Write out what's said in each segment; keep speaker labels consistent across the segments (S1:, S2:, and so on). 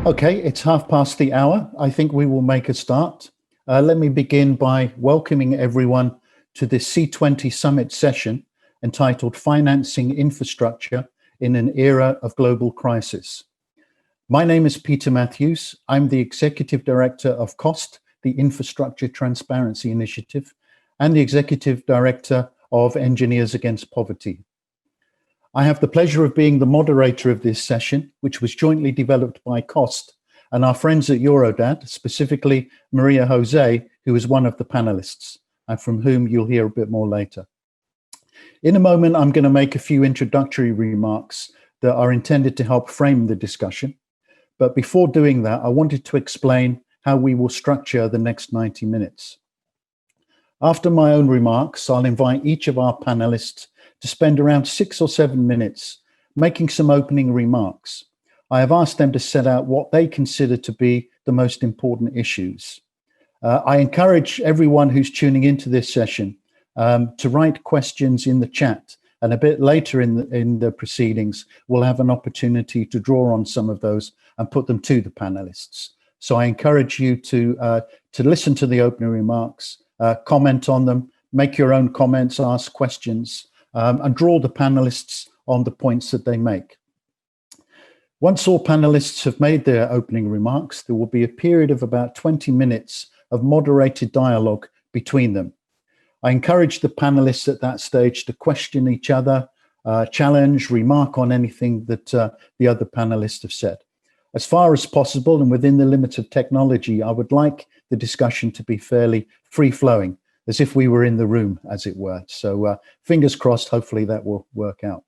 S1: Okay, it's 1:30. I think we will make a start. Let me begin by welcoming everyone to this C20 summit session entitled Financing Infrastructure in an Era of Global Crisis. My name is Peter Matthews. I'm the Executive Director of COST, the Infrastructure Transparency Initiative, and the Executive Director of Engineers Against Poverty. I have the pleasure of being the moderator of this session, which was jointly developed by COST and our friends at Eurodad, specifically Maria Jose, who is one of the panelists, and from whom you'll hear a bit more later. In a moment, I'm going to make a few introductory remarks that are intended to help frame the discussion. But before doing that, I wanted to explain how we will structure the next 90 minutes. After my own remarks, I'll invite each of our panelists to spend around 6 or 7 minutes making some opening remarks. I have asked them to set out what they consider to be the most important issues. I encourage everyone who's tuning into this session to write questions in the chat, and a bit later in the proceedings, we'll have an opportunity to draw on some of those and put them to the panelists. So I encourage you to listen to the opening remarks, comment on them, make your own comments, ask questions, and draw the panelists on the points that they make. Once all panelists have made their opening remarks, there will be a period of about 20 minutes of moderated dialogue between them. I encourage the panelists at that stage to question each other, challenge, remark on anything that the other panelists have said. As far as possible and within the limits of technology, I would like the discussion to be fairly free-flowing, as if we were in the room, as it were. So fingers crossed, hopefully that will work out.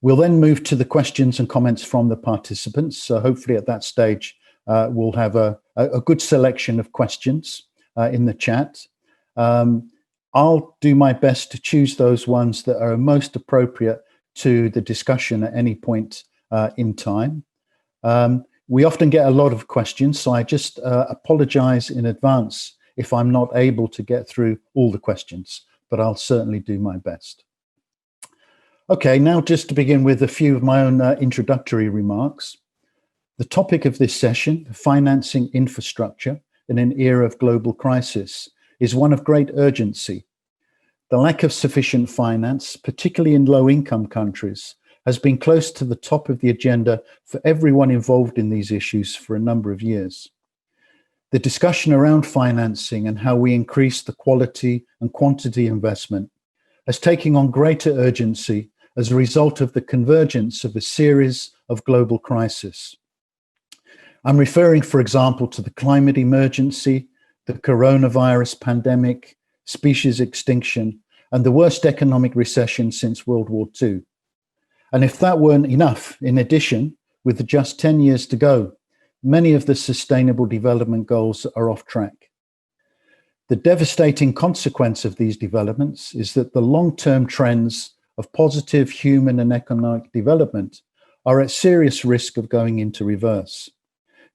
S1: We'll then move to the questions and comments from the participants. So hopefully at that stage, we'll have a good selection of questions in the chat. I'll do my best to choose those ones that are most appropriate to the discussion at any point in time. We often get a lot of questions, so I just apologize in advance if I'm not able to get through all the questions, but I'll certainly do my best. Okay, now just to begin with a few of my own introductory remarks. The topic of this session, financing infrastructure in an era of global crisis, is one of great urgency. The lack of sufficient finance, particularly in low-income countries, has been close to the top of the agenda for everyone involved in these issues for a number of years. The discussion around financing and how we increase the quality and quantity investment has taken on greater urgency as a result of the convergence of a series of global crises. I'm referring, for example, to the climate emergency, the coronavirus pandemic, species extinction, and the worst economic recession since World War II. And if that weren't enough, in addition, with just 10 years to go, many of the Sustainable Development Goals are off track. The devastating consequence of these developments is that the long-term trends of positive human and economic development are at serious risk of going into reverse.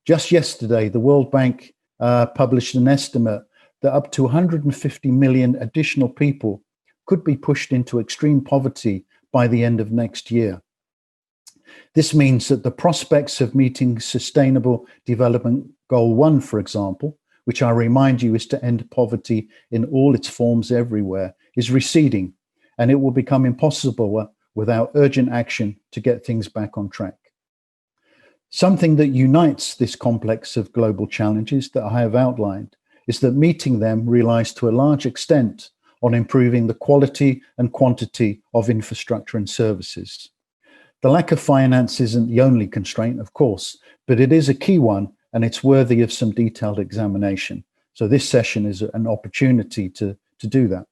S1: Just yesterday, the World Bank published an estimate that up to 150 million additional people could be pushed into extreme poverty by the end of next year. This means that the prospects of meeting Sustainable Development Goal 1, for example, which I remind you is to end poverty in all its forms everywhere, is receding, and it will become impossible without urgent action to get things back on track. Something that unites this complex of global challenges that I have outlined is that meeting them relies to a large extent on improving the quality and quantity of infrastructure and services. The lack of finance isn't the only constraint, of course, but it is a key one, and it's worthy of some detailed examination. So this session is an opportunity to do that.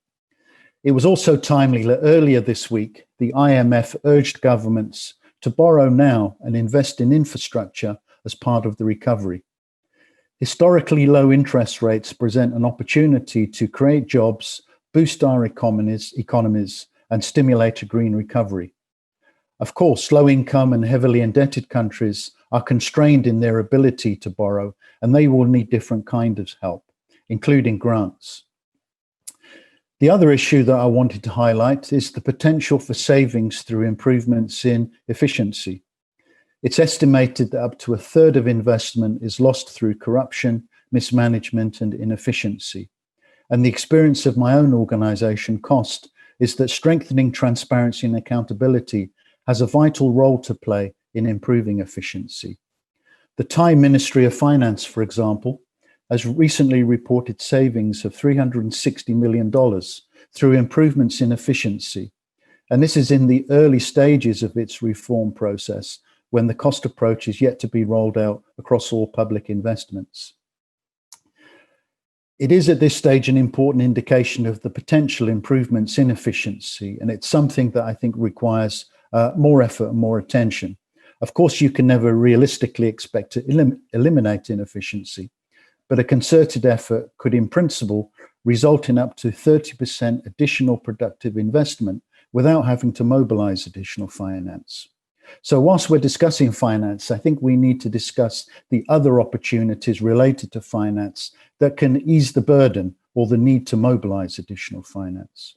S1: It was also timely that earlier this week, the IMF urged governments to borrow now and invest in infrastructure as part of the recovery. Historically low interest rates present an opportunity to create jobs, boost our economies, and stimulate a green recovery. Of course, low-income and heavily indebted countries are constrained in their ability to borrow, and they will need different kinds of help, including grants. The other issue that I wanted to highlight is the potential for savings through improvements in efficiency. It's estimated that up to a third of investment is lost through corruption, mismanagement, and inefficiency. And the experience of my own organization, COST, is that strengthening transparency and accountability has a vital role to play in improving efficiency. The Thai Ministry of Finance, for example, has recently reported savings of $360 million through improvements in efficiency. And this is in the early stages of its reform process, when the cost approach is yet to be rolled out across all public investments. It is at this stage an important indication of the potential improvements in efficiency, and it's something that I think requires more effort and more attention. Of course, you can never realistically expect to eliminate inefficiency, but a concerted effort could, in principle, result in up to 30% additional productive investment without having to mobilize additional finance. So whilst we're discussing finance, I think we need to discuss the other opportunities related to finance that can ease the burden or the need to mobilize additional finance.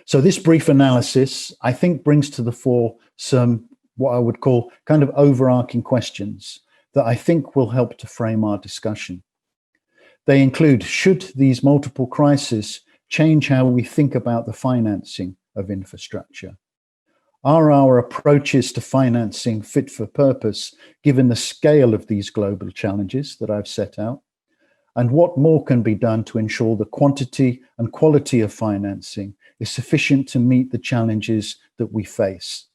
S1: So this brief analysis, I think, brings to the fore some what I would call kind of overarching questions that I think will help to frame our discussion. They include, should these multiple crises change how we think about the financing of infrastructure? Are our approaches to financing fit for purpose, given the scale of these global challenges that I've set out? And what more can be done to ensure the quantity and quality of financing is sufficient to meet the challenges that we face?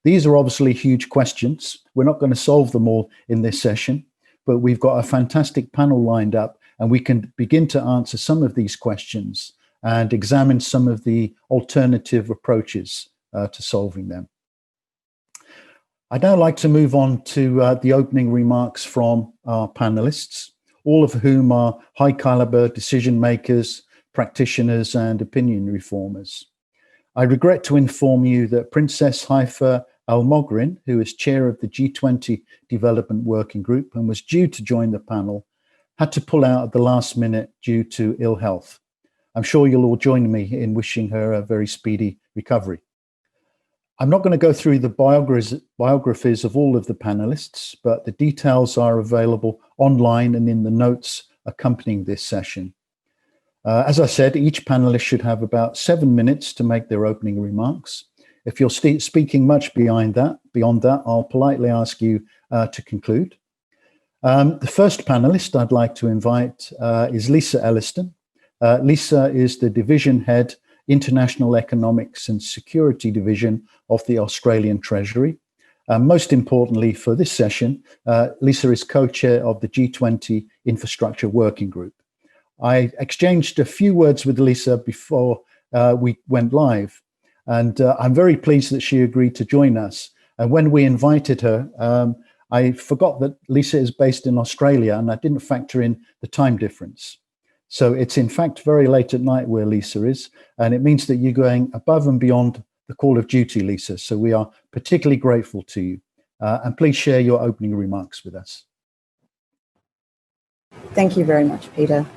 S1: These are obviously huge questions. We're not going to solve them all in this session, but we've got a fantastic panel lined up, and we can begin to answer some of these questions and examine some of the alternative approaches to solving them. I'd now like to move on to the opening remarks from our panelists, all of whom are high caliber decision makers, practitioners, and opinion reformers. I regret to inform you that Princess Haifa Al-Mogrin, who is chair of the G20 Development Working Group and was due to join the panel, had to pull out at the last minute due to ill health. I'm sure you'll all join me in wishing her a very speedy recovery. I'm not going to go through the biographies of all of the panelists, but the details are available online and in the notes accompanying this session. As I said, each panelist should have about 7 minutes to make their opening remarks. If you're speaking much beyond that, I'll politely ask you to conclude. The first panelist I'd like to invite is Lisa Elliston. Lisa is the Division Head, International Economics and Security Division of the Australian Treasury. Most importantly for this session, Lisa is co-chair of the G20 Infrastructure Working Group. I exchanged a few words with Lisa before we went live, and I'm very pleased that she agreed to join us. And when we invited her, I forgot that Lisa is based in Australia, and I didn't factor in the time difference. So it's in fact very late at night where Lisa is, and it means that you're going above and beyond the call of duty, Lisa. So we are particularly grateful to you. And please share your opening remarks with us.
S2: Thank you very much, Peter.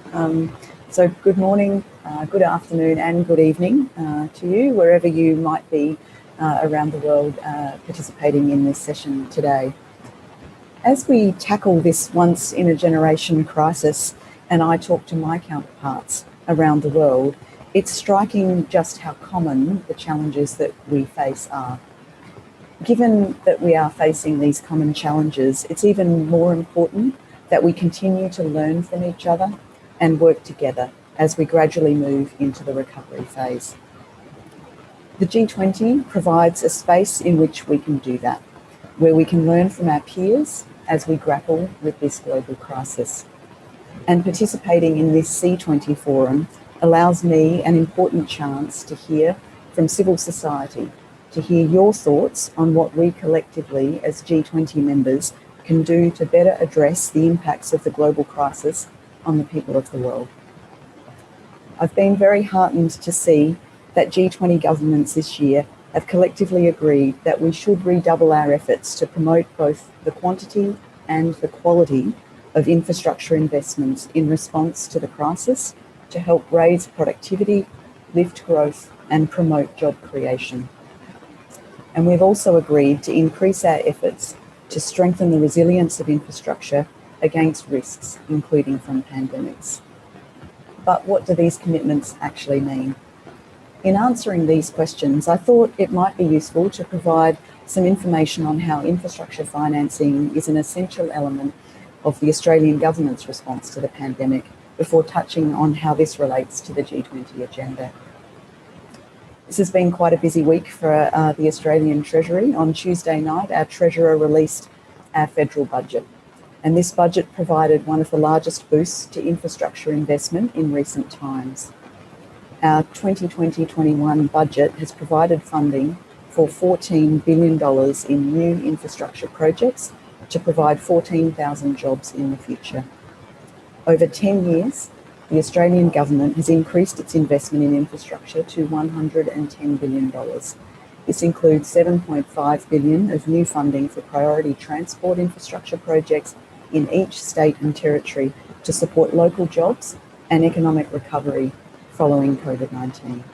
S2: So good morning, good afternoon and good evening to you, wherever you might be around the world participating in this session today. As we tackle this once-in-a-generation crisis, and I talk to my counterparts around the world, it's striking just how common the challenges that we face are. Given that we are facing these common challenges, it's even more important that we continue to learn from each other and work together as we gradually move into the recovery phase. The G20 provides a space in which we can do that, where we can learn from our peers as we grapple with this global crisis. And participating in this C20 forum allows me an important chance to hear from civil society, to hear your thoughts on what we collectively as G20 members can do to better address the impacts of the global crisis on the people of the world. I've been very heartened to see that G20 governments this year have collectively agreed that we should redouble our efforts to promote both the quantity and the quality of infrastructure investments in response to the crisis to help raise productivity, lift growth, and promote job creation. And we've also agreed to increase our efforts to strengthen the resilience of infrastructure against risks, including from pandemics. But what do these commitments actually mean? In answering these questions, I thought it might be useful to provide some information on how infrastructure financing is an essential element of the Australian government's response to the pandemic, before touching on how this relates to the G20 agenda. This has been quite a busy week for the Australian Treasury. On Tuesday night, our Treasurer released our federal budget, and this budget provided one of the largest boosts to infrastructure investment in recent times. Our 2020-21 budget has provided funding for $14 billion in new infrastructure projects to provide 14,000 jobs in the future. Over 10 years, the Australian government has increased its investment in infrastructure to $110 billion. This includes $7.5 billion of new funding for priority transport infrastructure projects in each state and territory to support local jobs and economic recovery following COVID-19.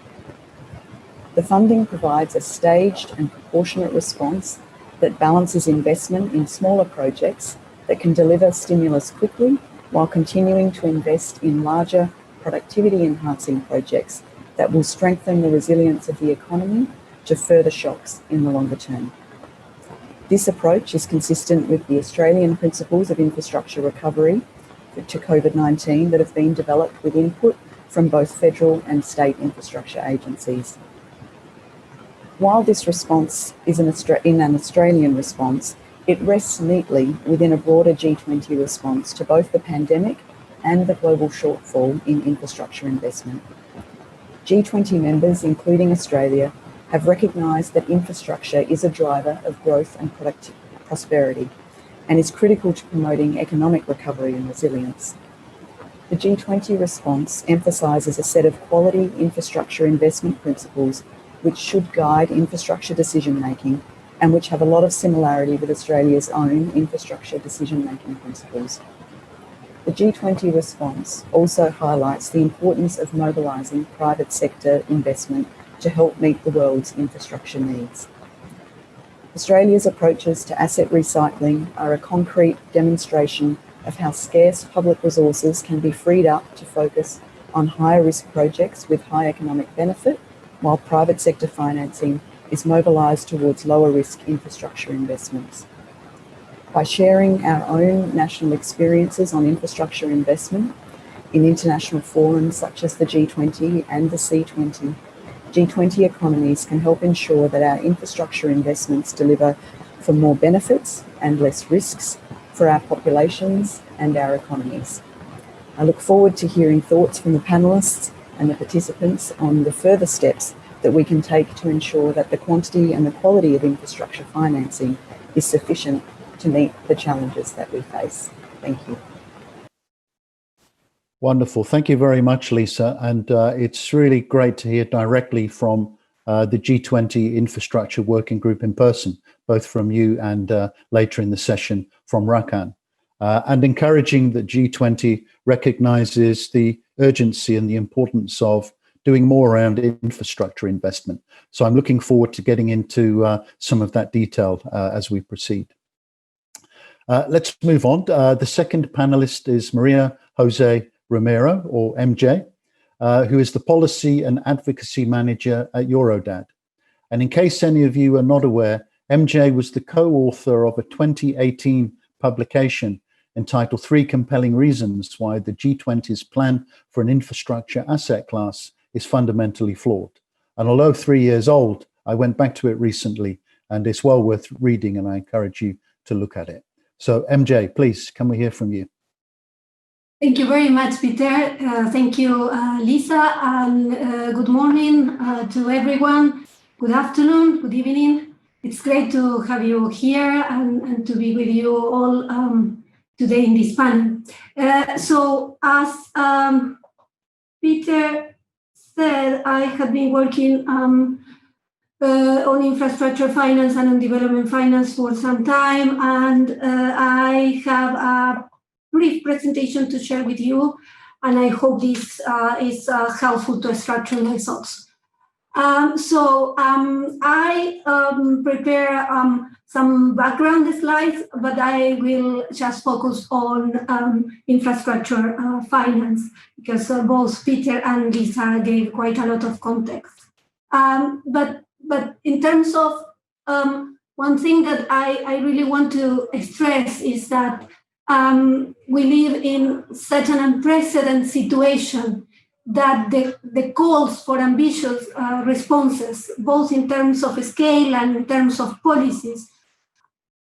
S2: The funding provides a staged and proportionate response that balances investment in smaller projects that can deliver stimulus quickly while continuing to invest in larger productivity-enhancing projects that will strengthen the resilience of the economy to further shocks in the longer term. This approach is consistent with the Australian principles of infrastructure recovery to COVID-19 that have been developed with input from both federal and state infrastructure agencies. While this response is an Australian response, it rests neatly within a broader G20 response to both the pandemic and the global shortfall in infrastructure investment. G20 members, including Australia, have recognised that infrastructure is a driver of growth and prosperity and is critical to promoting economic recovery and resilience. The G20 response emphasises a set of quality infrastructure investment principles which should guide infrastructure decision-making and which have a lot of similarity with Australia's own infrastructure decision-making principles. The G20 response also highlights the importance of mobilising private sector investment to help meet the world's infrastructure needs. Australia's approaches to asset recycling are a concrete demonstration of how scarce public resources can be freed up to focus on higher risk projects with high economic benefit, while private sector financing is mobilised towards lower risk infrastructure investments. By sharing our own national experiences on infrastructure investment in international forums such as the G20 and the C20, G20 economies can help ensure that our infrastructure investments deliver for more benefits and less risks for our populations and our economies. I look forward to hearing thoughts from the panellists and the participants on the further steps that we can take to ensure that the quantity and the quality of infrastructure financing is sufficient to meet the challenges that we face. Thank you.
S1: Wonderful. Thank you very much, Lisa. And it's really great to hear directly from the G20 Infrastructure Working Group in person, both from you and later in the session from Rakan. And encouraging that G20 recognises the urgency and the importance of doing more around infrastructure investment. So I'm looking forward to getting into some of that detail as we proceed. Let's move on. The second panelist is Maria Jose Romero, or MJ, who is the Policy and Advocacy Manager at Eurodad. And in case any of you are not aware, MJ was the co-author of a 2018 publication entitled 3 Compelling Reasons Why the G20's Plan for an Infrastructure Asset Class is Fundamentally Flawed. And although 3 years old, I went back to it recently, and it's well worth reading, and I encourage you to look at it. So MJ, please, can we hear from you?
S3: Thank you very much, Peter. Thank you, Lisa, and good morning to everyone. Good afternoon, good evening. It's great to have you here and to be with you all today in this panel. So as Peter said, I have been working on infrastructure finance and on development finance for some time, and I have a brief presentation to share with you, and I hope this is helpful to structure my thoughts. I prepare some background slides, but I will just focus on infrastructure finance, because both Peter and Lisa gave quite a lot of context. But in terms of one thing that I really want to stress is that we live in such an unprecedented situation that the calls for ambitious responses, both in terms of scale and in terms of policies,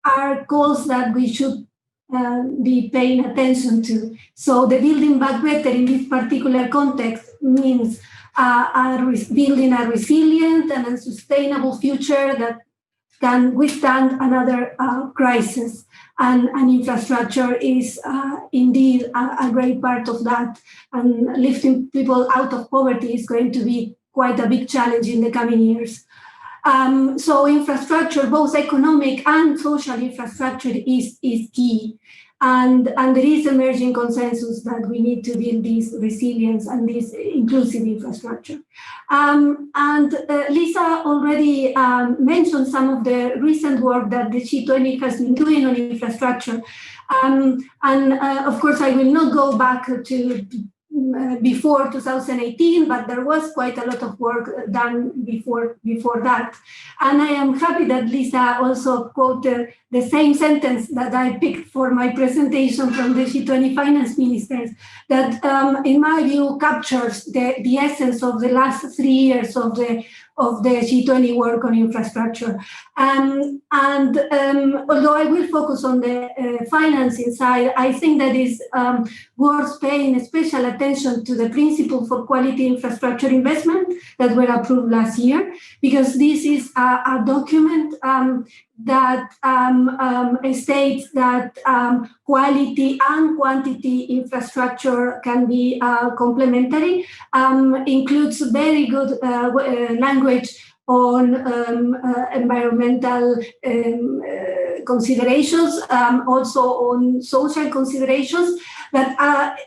S3: are calls that we should be paying attention to. So the building back better in this particular context means building a resilient and a sustainable future that can withstand another crisis. And infrastructure is indeed a great part of that. And lifting people out of poverty is going to be quite a big challenge in the coming years. So infrastructure, both economic and social infrastructure, is key. And there is emerging consensus that we need to build this resilience and this inclusive infrastructure. Lisa already mentioned some of the recent work that the C20 has been doing on infrastructure. Of course, I will not go back to before 2018, but there was quite a lot of work done before that. And I am happy that Lisa also quoted the same sentence that I picked for my presentation from the G20 finance ministers, that in my view captures the essence of the last 3 years of the G20 work on infrastructure. Although I will focus on the financing side, I think that is worth paying special attention to the principle for quality infrastructure investment that were approved last year, because this is a document that states that quality and quantity infrastructure can be complementary, includes very good language on environmental considerations, also on social considerations. But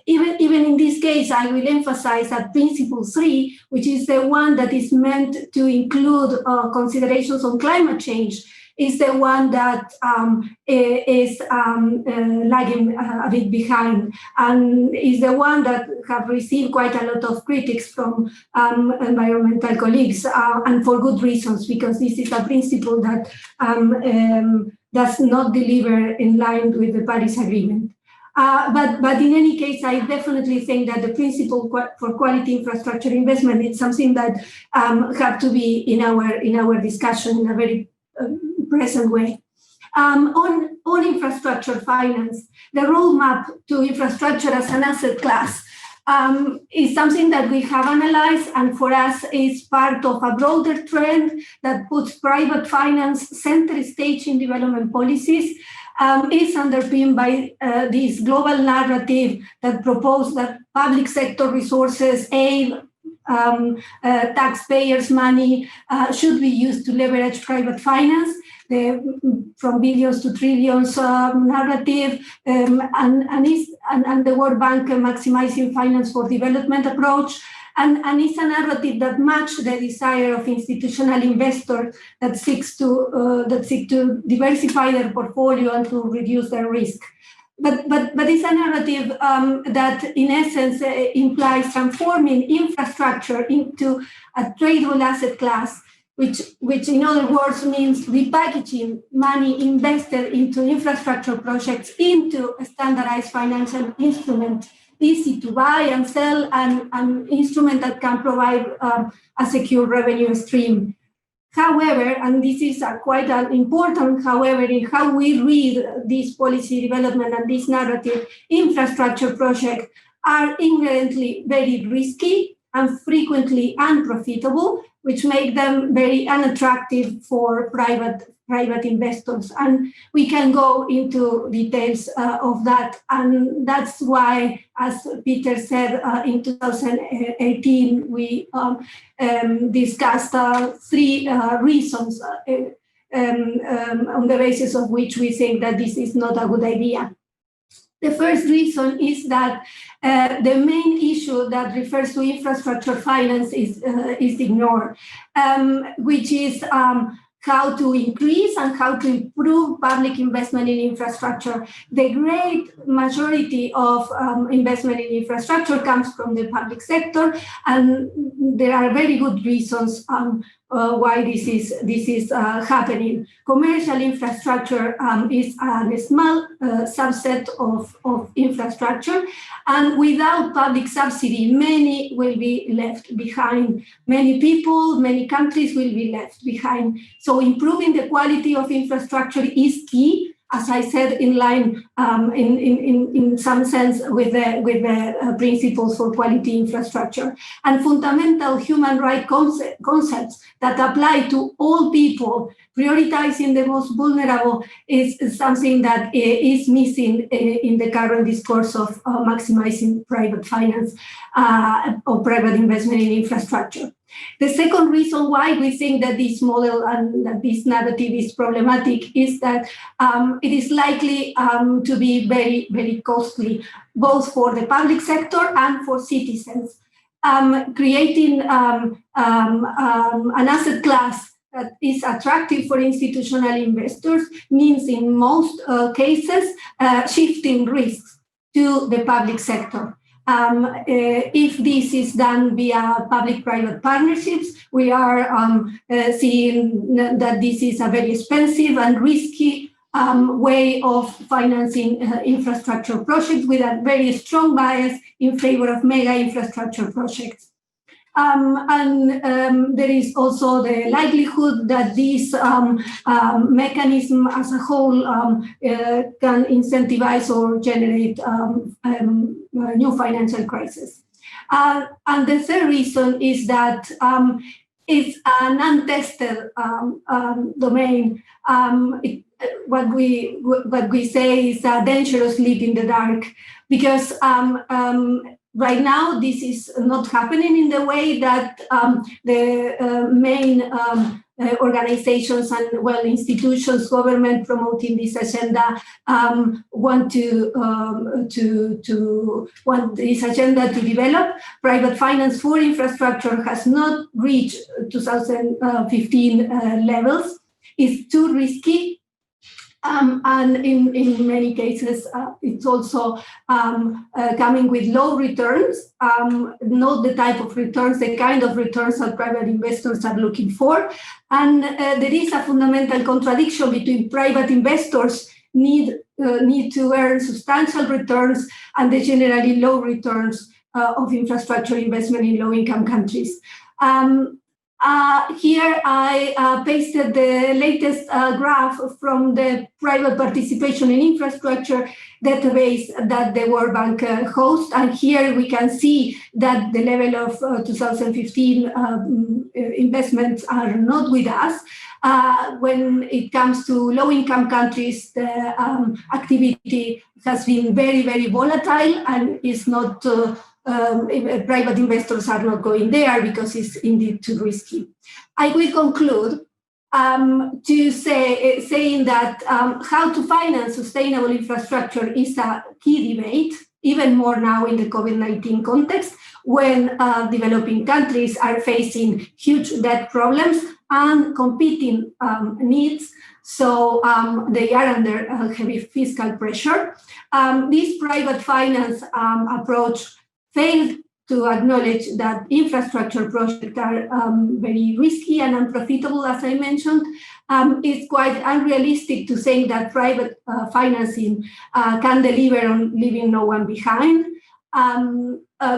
S3: even in this case, I will emphasize that Principle 3, which is the one that is meant to include considerations on climate change, is the one that is lagging a bit behind, and is the one that have received quite a lot of critics from environmental colleagues, and for good reasons, because this is a principle that does not deliver in line with the Paris Agreement. But in any case, I definitely think that the principle for quality infrastructure investment is something that have to be in our discussion in a very present way. On infrastructure finance, the roadmap to infrastructure as an asset class is something that we have analyzed, and for us is part of a broader trend that puts private finance center stage in development policies. Is underpinned by this global narrative that proposed that public sector resources, aid, taxpayers' money should be used to leverage private finance, from billions to trillions narrative, and the World Bank maximizing finance for development approach. And it's a narrative that matches the desire of institutional investors that seek to diversify their portfolio and to reduce their risk. But it's a narrative that, in essence, implies transforming infrastructure into a tradable asset class, which in other words means repackaging money invested into infrastructure projects into a standardized financial instrument, easy to buy and sell, and an instrument that can provide a secure revenue stream. However, and this is quite an important however in how we read this policy development and this narrative, infrastructure projects are inherently very risky and frequently unprofitable, which make them very unattractive for private investors. And we can go into details of that. And that's why, as Peter said, in 2018, we discussed 3 reasons on the basis of which we think that this is not a good idea. The first reason is that the main issue that refers to infrastructure finance is ignored, which is how to increase and how to improve public investment in infrastructure. The great majority of investment in infrastructure comes from the public sector, and there are very good reasons why this is happening. Commercial infrastructure is a small subset of infrastructure, and without public subsidy, many will be left behind. Many people, many countries will be left behind. So improving the quality of infrastructure is key, as I said, in line in some sense with the principles for quality infrastructure. And fundamental human rights concepts that apply to all people, prioritizing the most vulnerable, is something that is missing in the current discourse of maximizing private finance or private investment in infrastructure. The second reason why we think that this model and that this narrative is problematic is that it is likely to be very, very costly, both for the public sector and for citizens. Creating an asset class that is attractive for institutional investors means in most cases shifting risks to the public sector. If this is done via public-private partnerships, we are seeing that this is a very expensive and risky way of financing infrastructure projects with a very strong bias in favor of mega infrastructure projects. There is also the likelihood that this mechanism as a whole can incentivize or generate new financial crisis. And the third reason is that it's an untested domain. What we say is a dangerous leap in the dark, because right now, this is not happening in the way that the main organizations and institutions, government promoting this agenda want this agenda to develop. Private finance for infrastructure has not reached 2015 levels. It's too risky. And in many cases, it's also coming with low returns, not the type of returns, the kind of returns that private investors are looking for. And there is a fundamental contradiction between private investors need to earn substantial returns and the generally low returns of infrastructure investment in low-income countries. Here I pasted the latest graph from the private participation in infrastructure database that the World Bank hosts. And here we can see that the level of 2015 investments are not with us. When it comes to low-income countries, the activity has been very, very volatile and is not private investors are not going there because it's indeed too risky. I will conclude saying that how to finance sustainable infrastructure is a key debate, even more now in the COVID-19 context, when developing countries are facing huge debt problems and competing needs. So they are under heavy fiscal pressure. This private finance approach failed to acknowledge that infrastructure projects are very risky and unprofitable, as I mentioned. It's quite unrealistic to think that private financing can deliver on leaving no one behind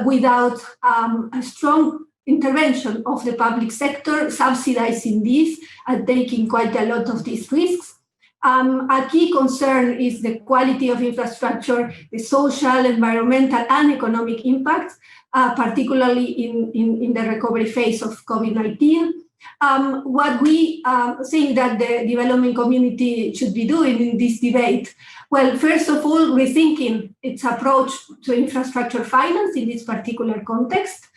S3: without a strong intervention of the public sector, subsidizing this and taking quite a lot of these risks. A key concern is the quality of infrastructure, the social, environmental, and economic impacts, particularly in the recovery phase of COVID-19. What we think that the development community should be doing in this debate, well, first of all, rethinking its approach to infrastructure finance in this particular context.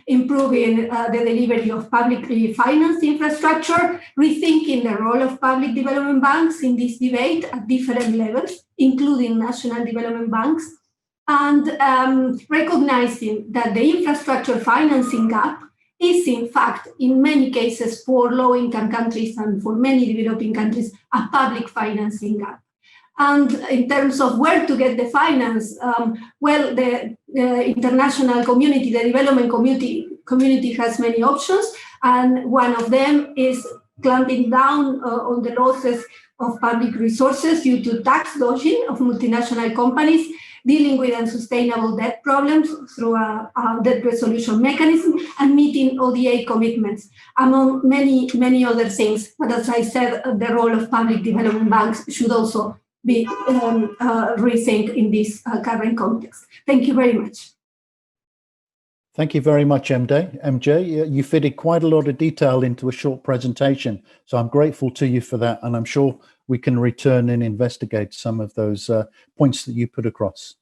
S3: improving the delivery of publicly financed infrastructure, rethinking the role of public development banks in this debate at different levels, including national development banks, and recognizing that the infrastructure financing gap is, in fact, in many cases for low-income countries and for many developing countries, a public financing gap. And in terms of where to get the finance, well, the international community, the development community has many options, and one of them is clamping down on the losses of public resources due to tax dodging of multinational companies, dealing with unsustainable debt problems through a debt resolution mechanism, and meeting ODA commitments, among many, many other things. But as I said, the role of public development banks should also be rethink in this current context. Thank you very much.
S1: Thank you very much, MJ. You fitted quite a lot of detail into a short presentation, so I'm grateful to you for that, and I'm sure we can return and investigate some of those points that you put across.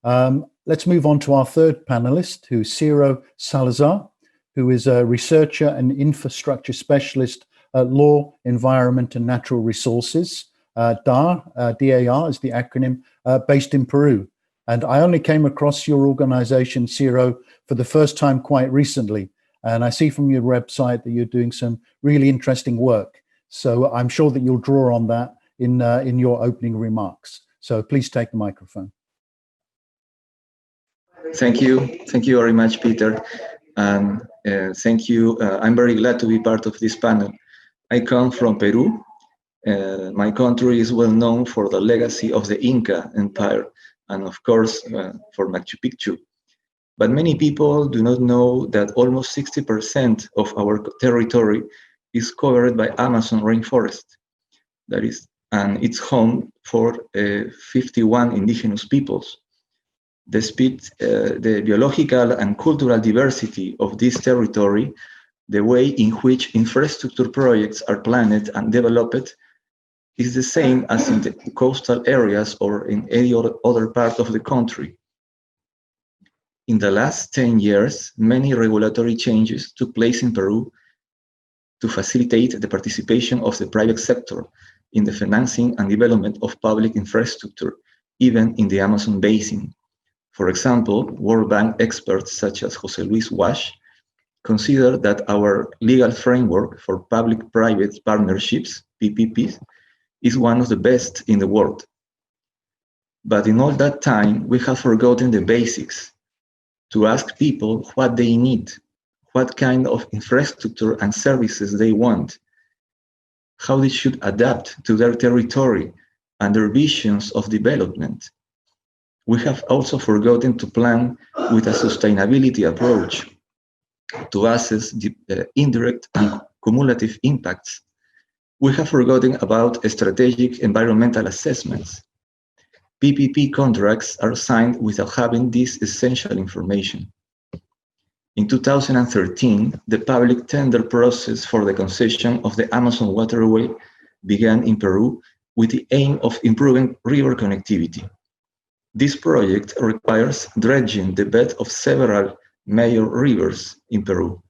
S1: Let's move on to our third panelist, who's Ciro Salazar, who is a researcher and infrastructure specialist at Law, Environment and Natural Resources, DAR is the acronym, based in Peru. And I only came across your organization, Ciro, for the first time quite recently. And I see from your website that you're doing some really interesting work. So I'm sure that you'll draw on that in your opening remarks. So please take the microphone.
S4: Thank you. Thank you very much, Peter. And thank you. I'm very glad to be part of this panel. I come from Peru. My country is well known for the legacy of the Inca Empire and, of course, for Machu Picchu. But many people do not know that almost 60% of our territory is covered by Amazon rainforest. That is, and it's home for 51 indigenous peoples. Despite the biological and cultural diversity of this territory, the way in which infrastructure projects are planned and developed is the same as in the coastal areas or in any other part of the country. In the last 10 years, many regulatory changes took place in Peru to facilitate the participation of the private sector in the financing and development of public infrastructure, even in the Amazon basin. For example, World Bank experts such as José Luis Wash consider that our legal framework for public-private partnerships, PPPs, is one of the best in the world. But in all that time, we have forgotten the basics, to ask people what they need, what kind of infrastructure and services they want, how they should adapt to their territory and their visions of development. We have also forgotten to plan with a sustainability approach to assess the indirect and cumulative impacts. We have forgotten about strategic environmental assessments. PPP contracts are signed without having this essential information. In 2013, the public tender process for the concession of the Amazon waterway began in Peru with the aim of improving river connectivity. This project requires dredging the bed of several major rivers in Peru,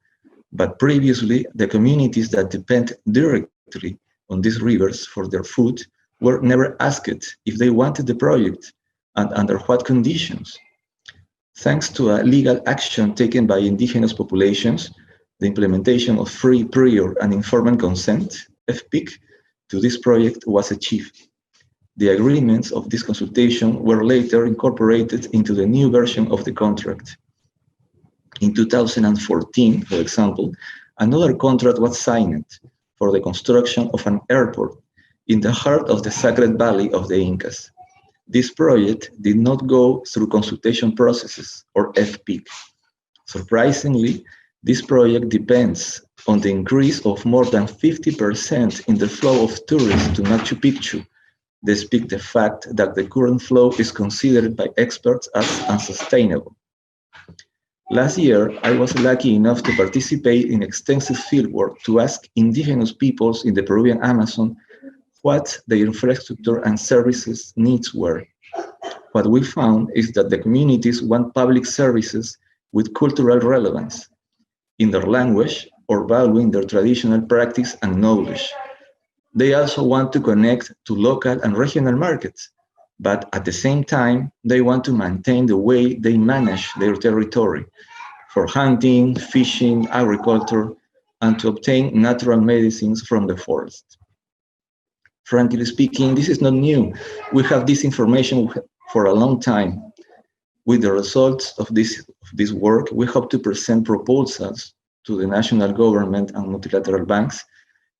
S4: but previously the communities that depend directly on these rivers for their food were never asked if they wanted the project and under what conditions. Thanks to a legal action taken by indigenous populations, the implementation of free, prior, and informed consent, FPIC, to this project was achieved. The agreements of this consultation were later incorporated into the new version of the contract. In 2014, for example, another contract was signed for the construction of an airport in the heart of the Sacred Valley of the Incas. This project did not go through consultation processes, or FPIC. Surprisingly, this project depends on the increase of more than 50% in the flow of tourists to Machu Picchu, despite the fact that the current flow is considered by experts as unsustainable. Last year, I was lucky enough to participate in extensive fieldwork to ask indigenous peoples in the Peruvian Amazon what their infrastructure and services needs were. What we found is that the communities want public services with cultural relevance in their language or valuing their traditional practice and knowledge. They also want to connect to local and regional markets, but at the same time, they want to maintain the way they manage their territory for hunting, fishing, agriculture, and to obtain natural medicines from the forest. Frankly speaking, this is not new. We have this information for a long time. With the results of this work, we hope to present proposals to the national government and multilateral banks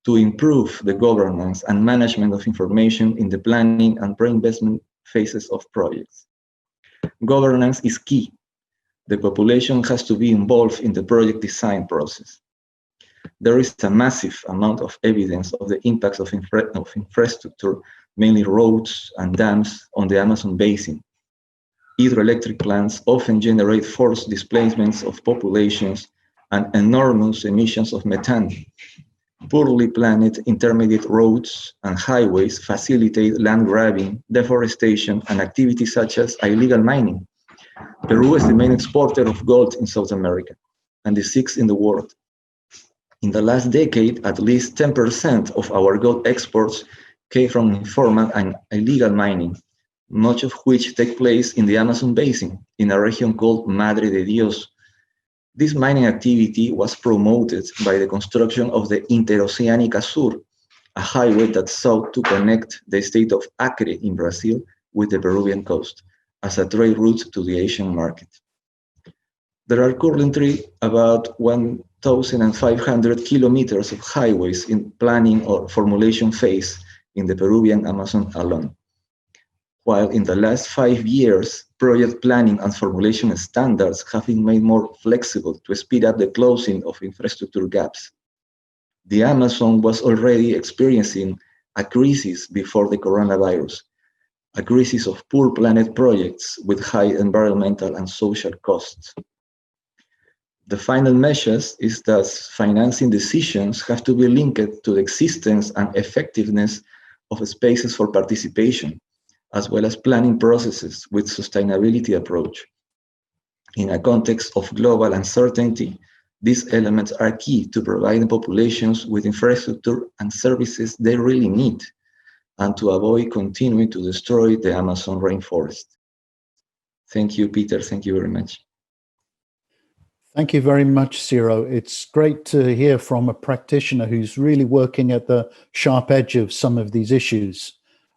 S4: to improve the governance and management of information in the planning and pre-investment phases of projects. Governance is key. The population has to be involved in the project design process. There is a massive amount of evidence of the impacts of infrastructure, mainly roads and dams, on the Amazon basin. Hydroelectric plants often generate forced displacements of populations and enormous emissions of methane. Poorly planned intermediate roads and highways facilitate land grabbing, deforestation, and activities such as illegal mining. Peru is the main exporter of gold in South America and the sixth in the world. In the last decade, at least 10% of our gold exports came from informal and illegal mining, much of which take place in the Amazon basin, in a region called Madre de Dios. This mining activity was promoted by the construction of the Interoceánica Sur, a highway that sought to connect the state of Acre in Brazil with the Peruvian coast as a trade route to the Asian market. There are currently about 1,500 kilometers of highways in planning or formulation phase in the Peruvian Amazon alone. While in the last 5 years, project planning and formulation standards have been made more flexible to speed up the closing of infrastructure gaps. The Amazon was already experiencing a crisis before the coronavirus, a crisis of poor planned projects with high environmental and social costs. The final message is that financing decisions have to be linked to the existence and effectiveness of spaces for participation, as well as planning processes with sustainability approach. In a context of global uncertainty, these elements are key to providing populations with infrastructure and services they really need, and to avoid continuing to destroy the Amazon rainforest. Thank you, Peter. Thank you very much.
S1: Thank you very much, Ciro. It's great to hear from a practitioner who's really working at the sharp edge of some of these issues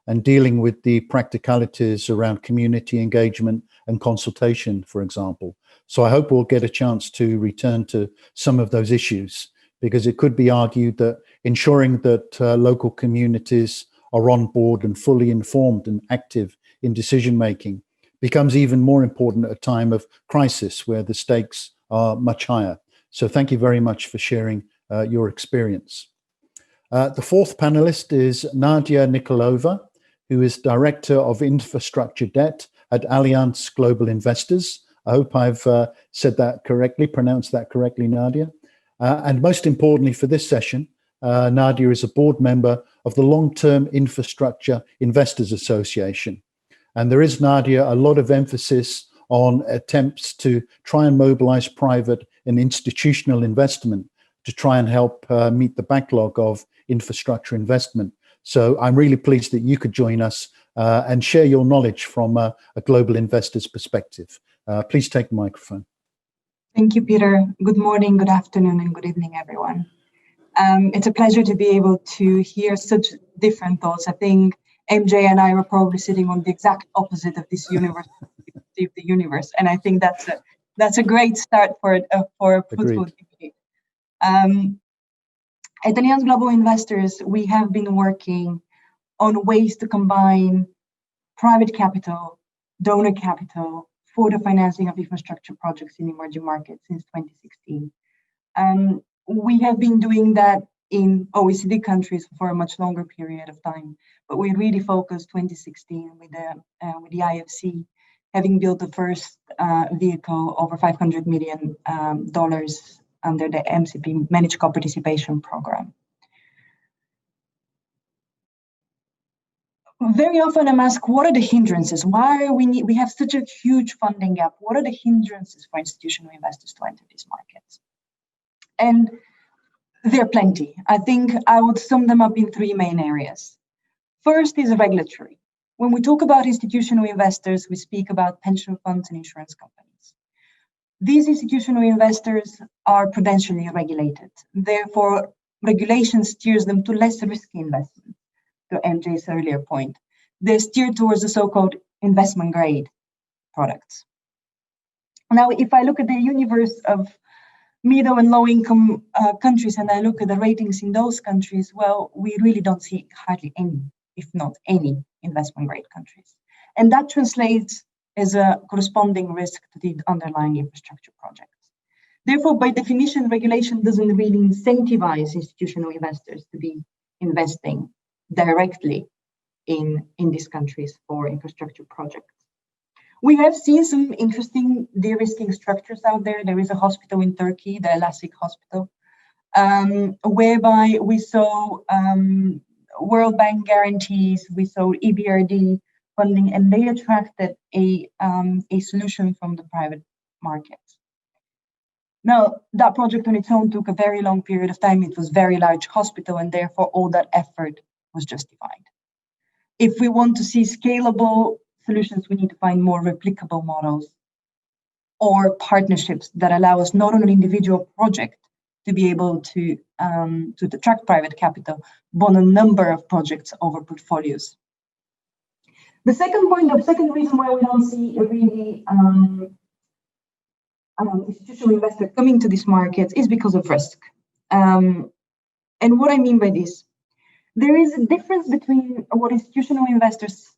S1: and dealing with the practicalities around community engagement and consultation, for example. So I hope we'll get a chance to return to some of those issues, because it could be argued that ensuring that local communities are on board and fully informed and active in decision-making becomes even more important at a time of crisis where the stakes are much higher. So thank you very much for sharing your experience. The fourth panelist is Nadia Nikolova, who is Director of Infrastructure Debt at Allianz Global Investors. I hope I've said that correctly, pronounced that correctly, Nadia. And most importantly for this session, Nadia is a board member of the Long-Term Infrastructure Investors Association. And there is, Nadia, a lot of emphasis on attempts to try and mobilize private and institutional investment to try and help meet the backlog of infrastructure investment. So I'm really pleased that you could join us and share your knowledge from a global investor's perspective. Please take the microphone.
S5: Thank you, Peter. Good morning, good afternoon, and good evening, everyone. It's a pleasure to be able to hear such different thoughts. I think MJ and I were probably sitting on the exact opposite of this universe, of the universe, and I think that's a great start for a fruitful debate. At Allianz Global Investors, we have been working on ways to combine private capital, donor capital for the financing of infrastructure projects in emerging markets since 2016. We have been doing that in OECD countries for a much longer period of time, but we really focused 2016 with the IFC, having built the first vehicle over $500 million under the MCP Managed Co-Participation Program. very often I'm asked, what are the hindrances? Why are we have such a huge funding gap? What are the hindrances for institutional investors to enter these markets? And there are plenty. I think I would sum them up in three main areas. First is regulatory. When we talk about institutional investors, we speak about pension funds and insurance companies. These institutional investors are prudentially regulated. Therefore, regulation steers them to less risky investments. To MJ's earlier point, they're steered towards the so-called investment grade products. Now, if I look at the universe of middle and low income countries and I look at the ratings in those countries, well, we really don't see hardly any, if not any, investment grade countries. And that translates as a corresponding risk to the underlying infrastructure projects. Therefore, by definition, regulation doesn't really incentivize institutional investors to be investing directly in these countries for infrastructure projects. We have seen some interesting de-risking structures out there. There is a hospital in Turkey, the Elastic Hospital, whereby we saw World Bank guarantees, we saw EBRD funding, and they attracted a solution from the private market. Now, that project on its own took a very long period of time. It was a very large hospital, and therefore all that effort was justified. If we want to see scalable solutions, we need to find more replicable models or partnerships that allow us not on an individual project to be able to attract private capital, but on a number of projects over portfolios. The second point, the second reason why we don't see a really institutional investor coming to these markets is because of risk. And what I mean by this, there is a difference between what institutional investors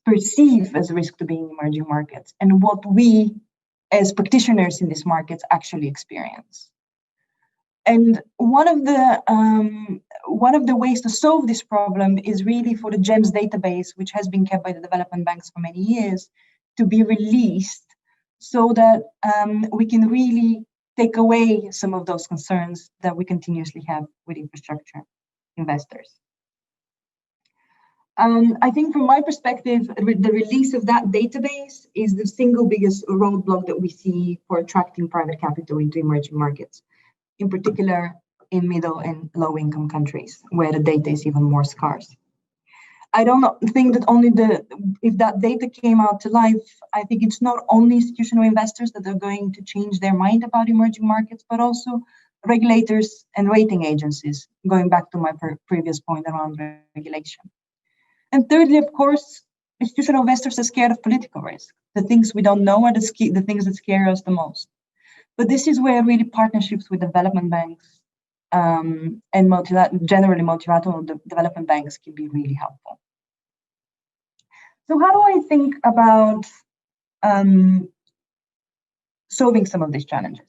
S5: perceive as a risk to being in emerging markets and what we as practitioners in these markets actually experience. And one of the ways to solve this problem is really for the GEMS database, which has been kept by the development banks for many years, to be released so that we can really take away some of those concerns that we continuously have with infrastructure investors. I think from my perspective, the release of that database is the single biggest roadblock that we see for attracting private capital into emerging markets, in particular in middle and low income countries where the data is even more scarce. I don't think that if that data came out to life, I think it's not only institutional investors that are going to change their mind about emerging markets, but also regulators and rating agencies, going back to my previous point around regulation. And thirdly, of course, institutional investors are scared of political risk. The things we don't know are the things that scare us the most. But this is where really partnerships with development banks and generally multilateral development banks can be really helpful. So how do I think about solving some of these challenges?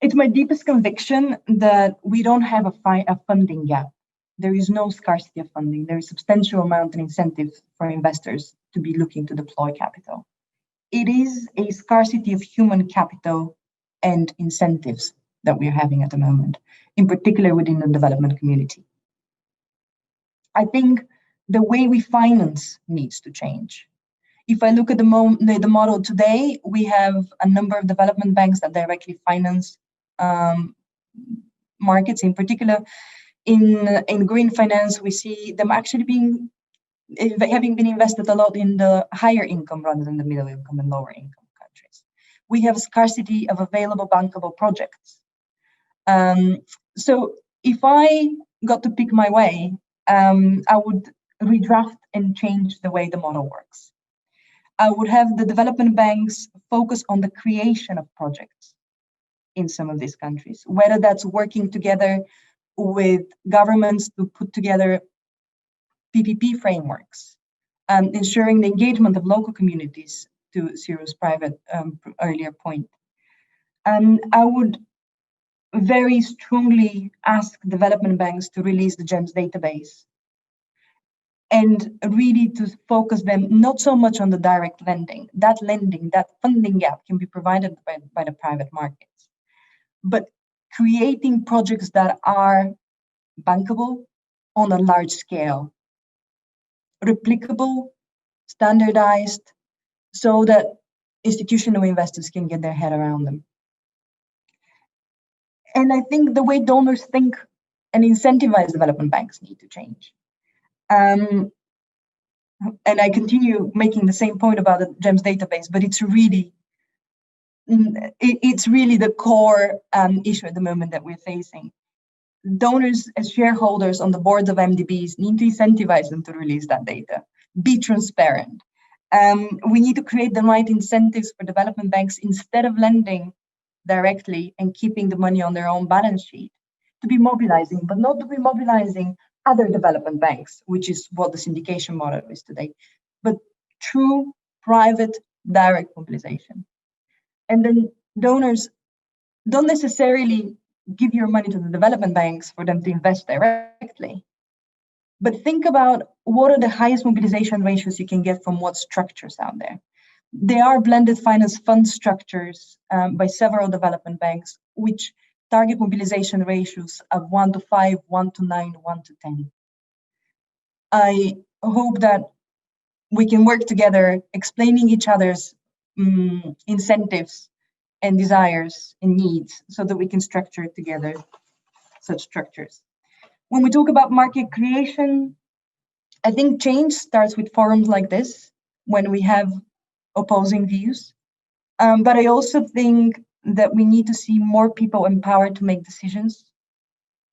S5: It's my deepest conviction that we don't have a funding gap. There is no scarcity of funding. There is substantial amount of incentives for investors to be looking to deploy capital. It is a scarcity of human capital and incentives that we're having at the moment, in particular within the development community. I think the way we finance needs to change. If I look at the model today, we have a number of development banks that directly finance markets. In particular, in green finance, we see them actually having been invested a lot in the higher income rather than the middle income and lower income countries. We have scarcity of available bankable projects. So if I got to pick my way, I would redraft and change the way the model works. I would have the development banks focus on the creation of projects in some of these countries, whether that's working together with governments to put together PPP frameworks, ensuring the engagement of local communities, to Cyril's private earlier point. I would very strongly ask development banks to release the GEMS database and really to focus them not so much on the direct lending. That funding gap can be provided by the private markets, but creating projects that are bankable on a large scale replicable, standardized, so that institutional investors can get their head around them. And I think the way donors think and incentivize development banks need to change. And I continue making the same point about the GEMS database, but it's really the core issue at the moment that we're facing. Donors as shareholders on the boards of MDBs need to incentivize them to release that data, be transparent. We need to create the right incentives for development banks, instead of lending directly and keeping the money on their own balance sheet, to be mobilizing, but not to be mobilizing other development banks, which is what the syndication model is today, but true private direct mobilization. And then donors don't necessarily give your money to the development banks for them to invest directly, but think about what are the highest mobilization ratios you can get from what structures out there. There are blended finance fund structures by several development banks, which target mobilization ratios of 1 to 5, 1 to 9, 1 to 10. I hope that we can work together, explaining each other's incentives and desires and needs, so that we can structure together such structures. When we talk about market creation, I think change starts with forums like this, when we have opposing views. But I also think that we need to see more people empowered to make decisions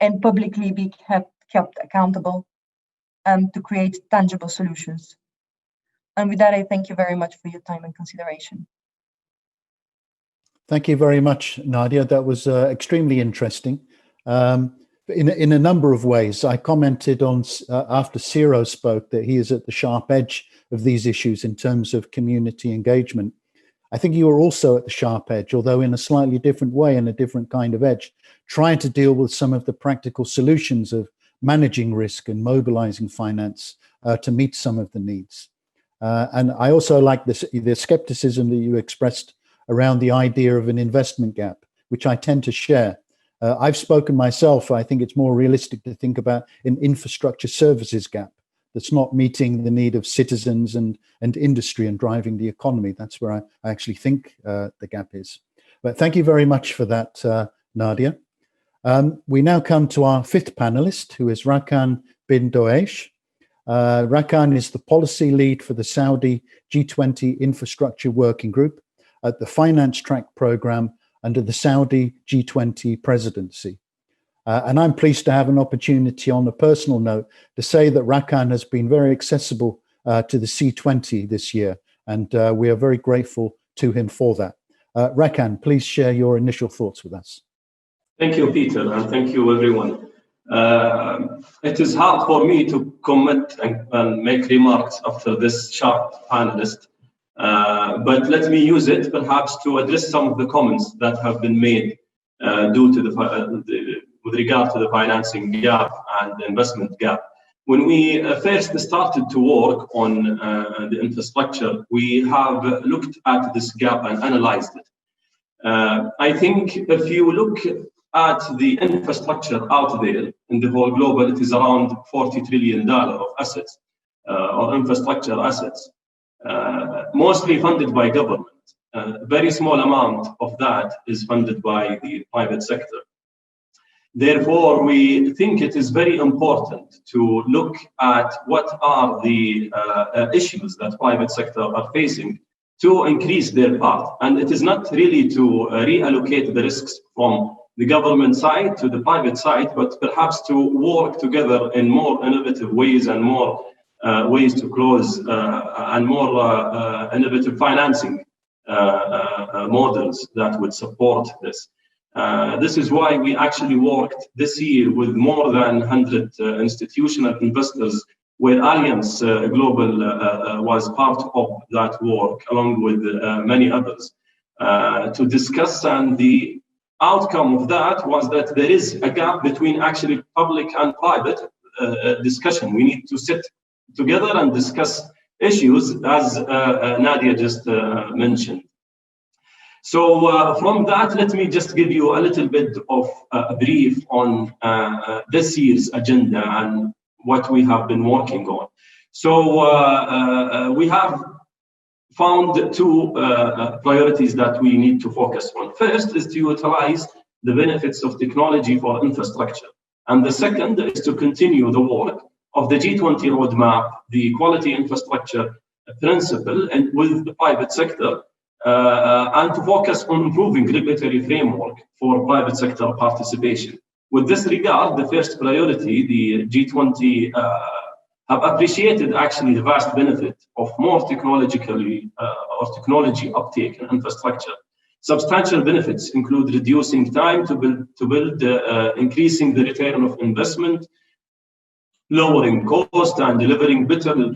S5: and publicly be kept accountable to create tangible solutions. And with that, I thank you very much for your time and consideration.
S1: Thank you very much, Nadia. That was extremely interesting. In a number of ways. I commented on, after Ciro spoke, that he is at the sharp edge of these issues in terms of community engagement. I think you are also at the sharp edge, although in a slightly different way and a different kind of edge, trying to deal with some of the practical solutions of managing risk and mobilizing finance to meet some of the needs. And I also like the skepticism that you expressed around the idea of an investment gap, which I tend to share. I've spoken myself. I think it's more realistic to think about an infrastructure services gap that's not meeting the need of citizens and industry and driving the economy. That's where I actually think the gap is. But thank you very much for that, Nadia. We now come to our fifth panelist, who is Rakan bin Doesh. Rakan is the policy lead for the Saudi G20 Infrastructure Working Group at the Finance Track Programme under the Saudi G20 presidency. And I'm pleased to have an opportunity on a personal note to say that Rakan has been very accessible to the C20 this year, and we are very grateful to him for that. Rakan, please share your initial thoughts with us.
S6: Thank you, Peter, and thank you, everyone. It is hard for me to comment and make remarks after this sharp panelist, but let me use it perhaps to address some of the comments that have been made due to with regard to the financing gap and the investment gap. When we first started to work on the infrastructure, we have looked at this gap and analyzed it. I think if you look at the infrastructure out there in the whole global, it is around $40 trillion of assets or infrastructure assets, mostly funded by government. A very small amount of that is funded by the private sector. Therefore, we think it is very important to look at what are the issues that private sector are facing to increase their part. And it is not really to reallocate the risks from the government side to the private side, but perhaps to work together in more innovative ways and more ways to close and more innovative financing models that would support this. This is why we actually worked this year with more than 100 institutional investors, where Allianz Global was part of that work, along with many others, to discuss. And the outcome of that was that there is a gap between actually public and private discussion. We need to sit together and discuss issues, as Nadia just mentioned. So from that, let me just give you a little bit of a brief on this year's agenda and what we have been working on. So we have found two priorities that we need to focus on. First is to utilize the benefits of technology for infrastructure. And the second is to continue the work of the G20 roadmap, the quality infrastructure principle, and with the private sector, and to focus on improving regulatory framework for private sector participation. With this regard, the first priority, the G20 have appreciated actually the vast benefit of more technology uptake in infrastructure. Substantial benefits include reducing time to build, increasing the return of investment, lowering cost, and delivering better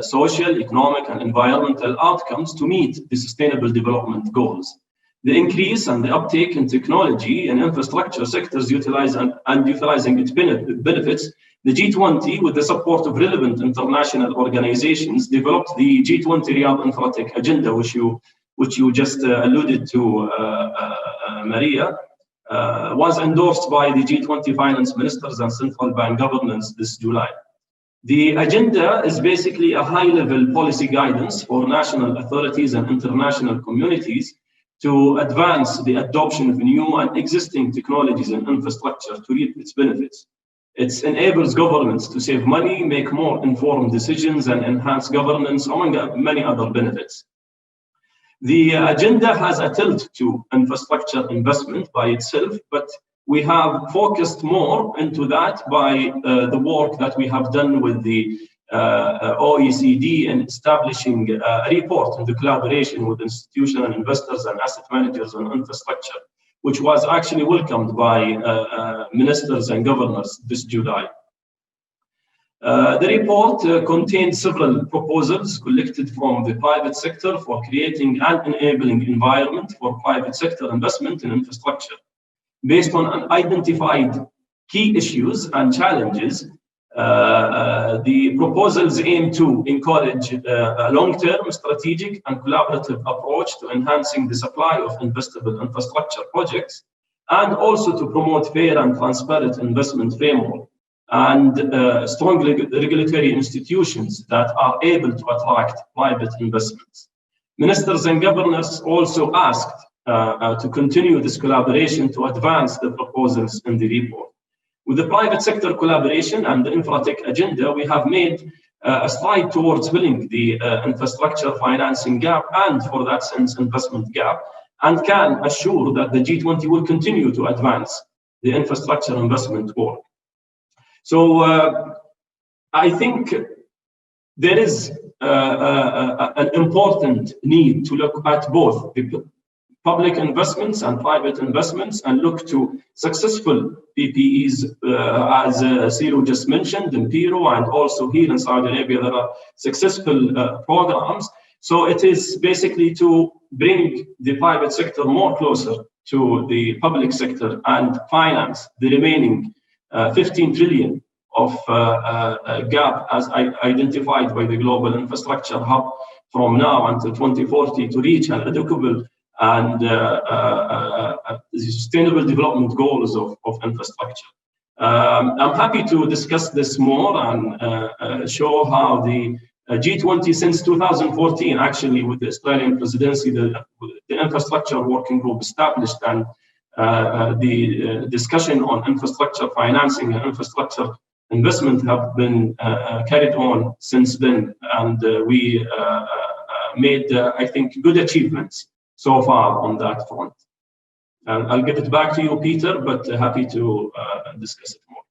S6: social, economic, and environmental outcomes to meet the Sustainable Development Goals. The increase and the uptake in technology and infrastructure sectors utilizing its benefits, the G20, with the support of relevant international organizations, developed the G20 Riyadh Infratech Agenda, which you just alluded to, Maria, was endorsed by the G20 finance ministers and central bank governors this July. The agenda is basically a high-level policy guidance for national authorities and international communities to advance the adoption of new and existing technologies and infrastructure to reap its benefits. It enables governments to save money, make more informed decisions, and enhance governance, among many other benefits. The agenda has a tilt to infrastructure investment by itself, but we have focused more into that by the work that we have done with the OECD in establishing a report in the collaboration with institutional investors and asset managers on infrastructure, which was actually welcomed by ministers and governors this July. The report contains several proposals collected from the private sector for creating an enabling environment for private sector investment in infrastructure. Based on identified key issues and challenges, the proposals aim to encourage a long-term strategic and collaborative approach to enhancing the supply of investable infrastructure projects, and also to promote fair and transparent investment framework and strong regulatory institutions that are able to attract private investments. Ministers and governors also asked to continue this collaboration to advance the proposals in the report. With the private sector collaboration and the Infratech agenda, we have made a stride towards filling the infrastructure financing gap and, for that sense, investment gap, and can assure that the G20 will continue to advance the infrastructure investment work. So I think there is an important need to look at both the public investments and private investments and look to successful PPEs, as Ciro just mentioned, in Peru, and also here in Saudi Arabia, there are successful programs. So it is basically to bring the private sector more closer to the public sector and finance the remaining 15 trillion of gap as identified by the Global Infrastructure Hub from now until 2040 to reach an adequate and the Sustainable Development Goals of infrastructure. I'm happy to discuss this more and show how the G20 since 2014, actually with the Australian presidency, the infrastructure working group established, and the discussion on infrastructure financing and infrastructure investment have been carried on since then, and we made, I think, good achievements so far on that front. And I'll give it back to you, Peter, but happy to discuss it more.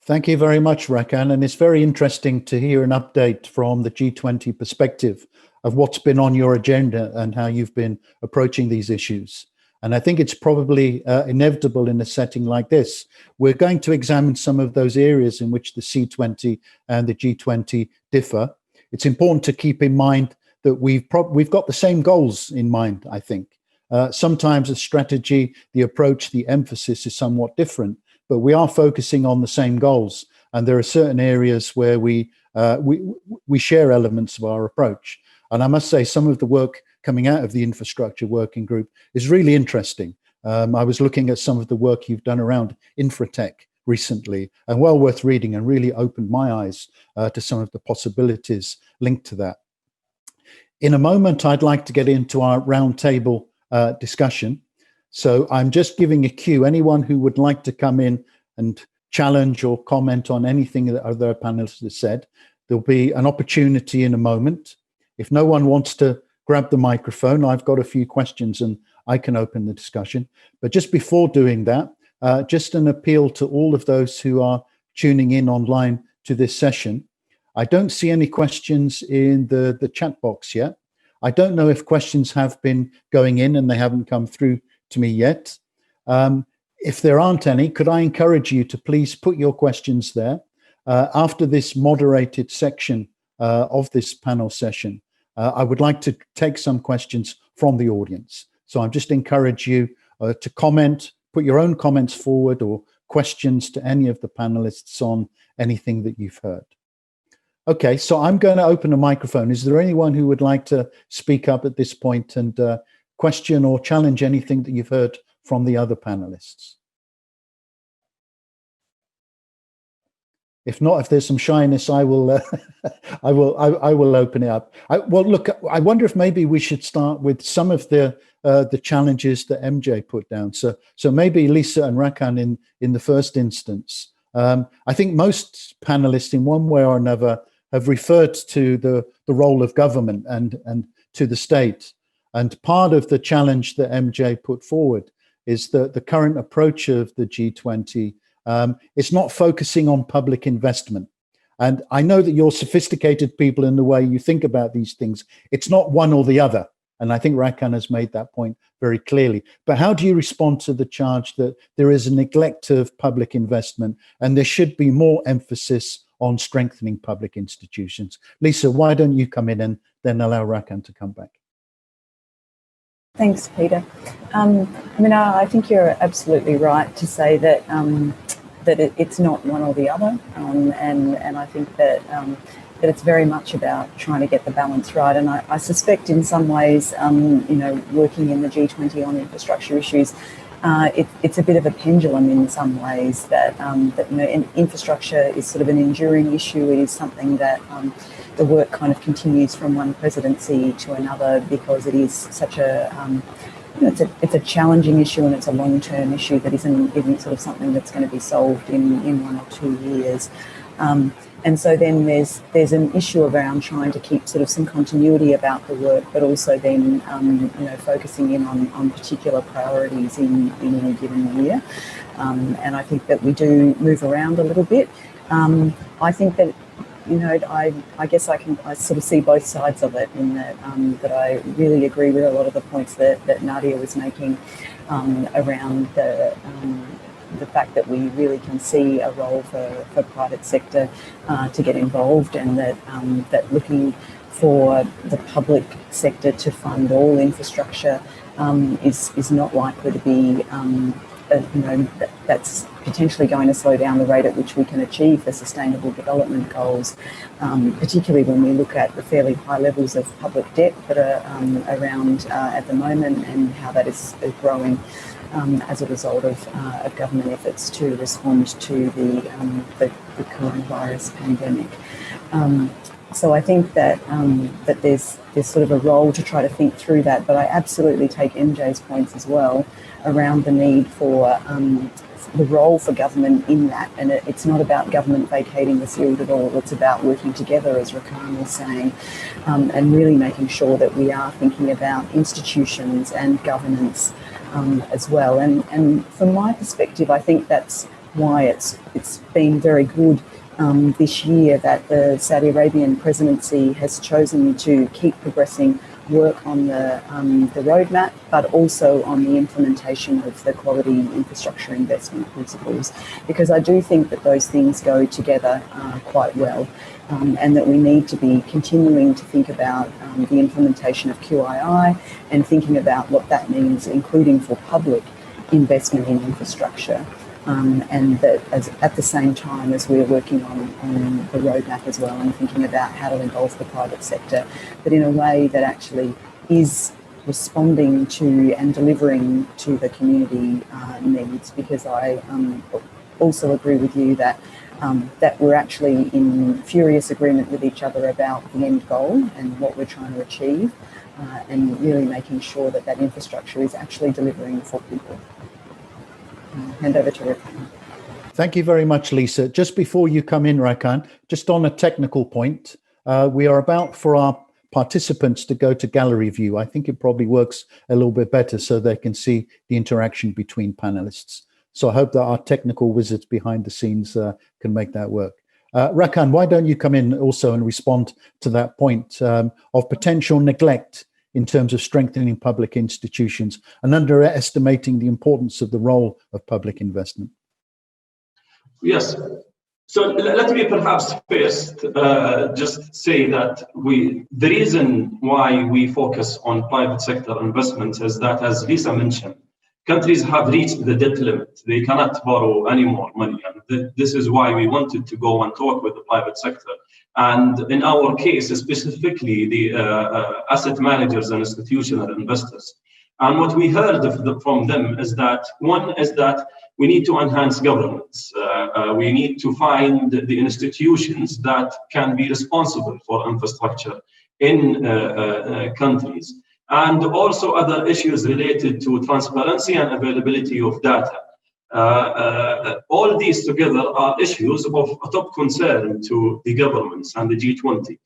S1: Thank you very much, Rakan. And it's very interesting to hear an update from the G20 perspective of what's been on your agenda and how you've been approaching these issues. And I think it's probably inevitable in a setting like this. We're going to examine some of those areas in which the C20 and the G20 differ. It's important to keep in mind that we've got the same goals in mind, I think. Sometimes the strategy, the approach, the emphasis is somewhat different, but we are focusing on the same goals. And there are certain areas where we share elements of our approach. And I must say, some of the work coming out of the infrastructure working group is really interesting. I was looking at some of the work you've done around Infratech, recently, and well worth reading, and really opened my eyes to some of the possibilities linked to that. In a moment, I'd like to get into our roundtable discussion. So I'm just giving a cue. Anyone who would like to come in and challenge or comment on anything that other panelists have said, there'll be an opportunity in a moment. If no one wants to grab the microphone, I've got a few questions and I can open the discussion. But just before doing that, just an appeal to all of those who are tuning in online to this session. I don't see any questions in the chat box yet. I don't know if questions have been going in and they haven't come through to me yet. If there aren't any, could I encourage you to please put your questions there? After this moderated section of this panel session, I would like to take some questions from the audience. So I just encourage you to comment, put your own comments forward or questions to any of the panelists on anything that you've heard. Okay, so I'm going to open a microphone. Is there anyone who would like to speak up at this point and question or challenge anything that you've heard from the other panelists? If not, if there's some shyness, I will I will open it up. Well, look, I wonder if maybe we should start with some of the challenges that MJ put down. So maybe Lisa and Rakan in the first instance. I think most panelists, in one way or another, have referred to the role of government and to the state. And part of the challenge that MJ put forward is that the current approach of the G20 is not focusing on public investment. And I know that you're sophisticated people in the way you think about these things. It's not one or the other. And I think Rakan has made that point very clearly. But how do you respond to the charge that there is a neglect of public investment and there should be more emphasis on strengthening public institutions? Lisa, why don't you come in and then allow Rakan to come back?
S2: Thanks, Peter. I think you're absolutely right to say that it's not one or the other, and I think that it's very much about trying to get the balance right. And I suspect, in some ways, working in the G20 on infrastructure issues, it's a bit of a pendulum in some ways. That infrastructure is sort of an enduring issue. It is something that the work kind of continues from one presidency to another because it is such a it's a challenging issue and it's a long-term issue that isn't sort of something that's going to be solved in 1 or 2 years. And so then there's an issue around trying to keep sort of some continuity about the work, but also then focusing in on particular priorities in any given year. And I think that we do move around a little bit. I think that I guess I sort of see both sides of it in that that I really agree with a lot of the points that Nadia was making around the fact that we really can see a role for private sector to get involved, and that looking for the public sector to fund all infrastructure is not likely to be that's potentially going to slow down the rate at which we can achieve the Sustainable Development Goals, particularly when we look at the fairly high levels of public debt that are around at the moment and how that is growing as a result of government efforts to respond to the coronavirus pandemic. So I think that that there's sort of a role to try to think through that, but I absolutely take MJ's points as well around the need for the role for government in that. And it's not about government vacating the field at all. It's about working together, as Rakan was saying, and really making sure that we are thinking about institutions and governance as well. And from my perspective, I think that's why it's been very good this year that the Saudi Arabian presidency has chosen to keep progressing work on the roadmap, but also on the implementation of the quality infrastructure investment principles, because I do think that those things go together quite well, and that we need to be continuing to think about the implementation of QII and thinking about what that means, including for public investment in infrastructure. And that at the same time as we're working on the roadmap as well and thinking about how to involve the private sector, but in a way that actually is responding to and delivering to the community needs. Because also agree with you that that we're actually in furious agreement with each other about the end goal and what we're trying to achieve, and really making sure that that infrastructure is actually delivering for people. Hand over to Rakan.
S1: Thank you very much, Lisa. Just before you come in, Rakan, just on a technical point, we are about for our participants to go to gallery view. I think it probably works a little bit better so they can see the interaction between panelists. So I hope that our technical wizards behind the scenes can make that work. Rakan, why don't you come in also and respond to that point of potential neglect in terms of strengthening public institutions and underestimating the importance of the role of public investment?
S6: Yes. So let me perhaps first just say that the reason why we focus on private sector investments is that, as Lisa mentioned, countries have reached the debt limit. They cannot borrow any more money. And this is why we wanted to go and talk with the private sector. And in our case, specifically the asset managers and institutional investors. And what we heard from them is that, one is that we need to enhance governance. We need to find the institutions that can be responsible for infrastructure in countries. And also other issues related to transparency and availability of data. All these together are issues of top concern to the governments and the G20.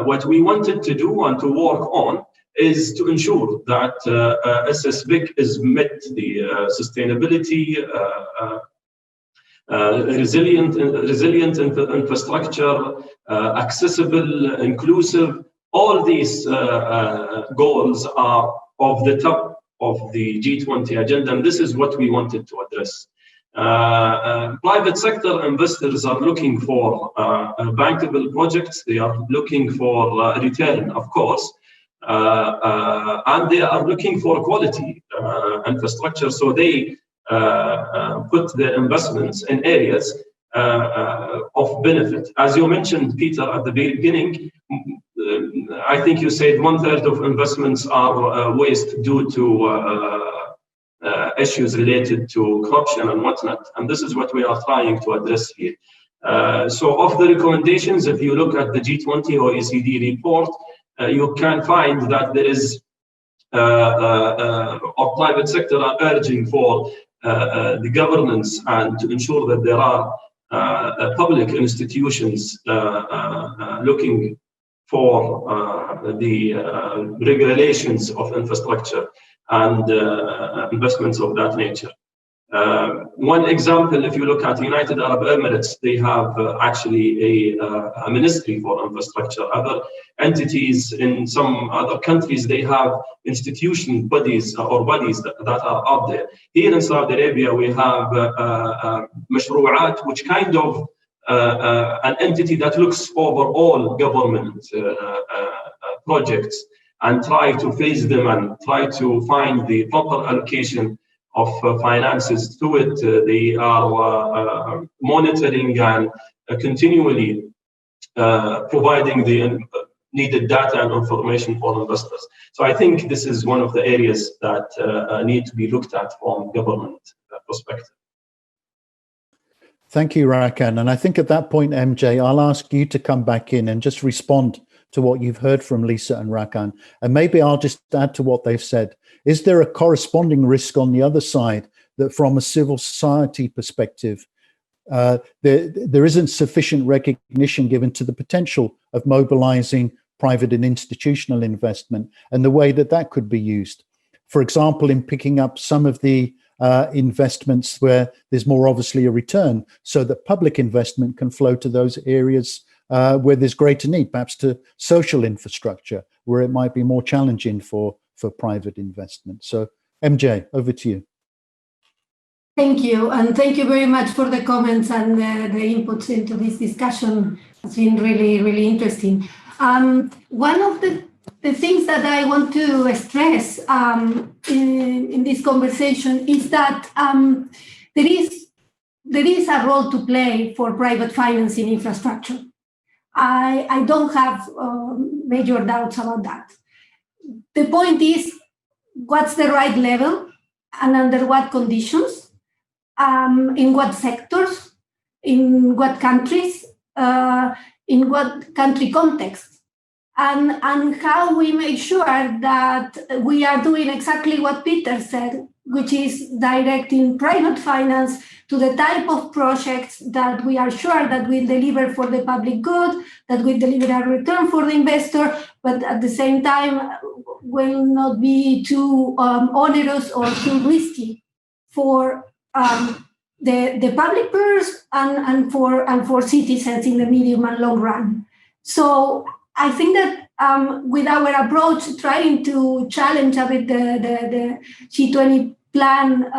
S6: What we wanted to do and to work on is to ensure that SSBIC is met the sustainability, resilient infrastructure, accessible, inclusive. All these goals are of the top of the G20 agenda, and this is what we wanted to address. Private sector investors are looking for bankable projects. They are looking for return, of course, and they are looking for quality infrastructure. So they put their investments in areas of benefit. As you mentioned, Peter, at the beginning, I think you said 1/3 of investments are waste due to issues related to corruption and whatnot. And this is what we are trying to address here. So of the recommendations, if you look at the G20 OECD report, you can find that there is our private sector are urging for the governance and to ensure that there are public institutions looking for the regulations of infrastructure and investments of that nature. One example, if you look at the United Arab Emirates, they have actually a ministry for infrastructure. Other entities in some other countries, they have institution bodies or bodies that are out there. Here in Saudi Arabia, we have Mashru'at, which kind of an entity that looks over all government projects and try to phase them and try to find the proper allocation of finances to it. They are monitoring and continually providing the needed data and information for investors. So I think this is one of the areas that need to be looked at from government perspective.
S1: Thank you, Rakan. And I think at that point, MJ, I'll ask you to come back in and just respond to what you've heard from Lisa and Rakan. And maybe I'll just add to what they've said. Is there a corresponding risk on the other side that from a civil society perspective, there isn't sufficient recognition given to the potential of mobilizing private and institutional investment and the way that that could be used? For example, in picking up some of the investments where there's more obviously a return so that public investment can flow to those areas where there's greater need, perhaps to social infrastructure, where it might be more challenging for private investment. So MJ, over to you.
S3: Thank you. And thank you very much for the comments and the inputs into this discussion. It's been really, really interesting. One of the things that I want to stress in this conversation is that there is a role to play for private finance in infrastructure. I don't have major doubts about that. The point is, what's the right level and under what conditions? in what sectors, in what countries, in what country context, and how we make sure that we are doing exactly what Peter said, which is directing private finance to the type of projects that we are sure that will deliver for the public good, that will deliver a return for the investor, but at the same time will not be too onerous or too risky for the public purse and for citizens in the medium and long run. So I think that with our approach, trying to challenge a bit the C20 plan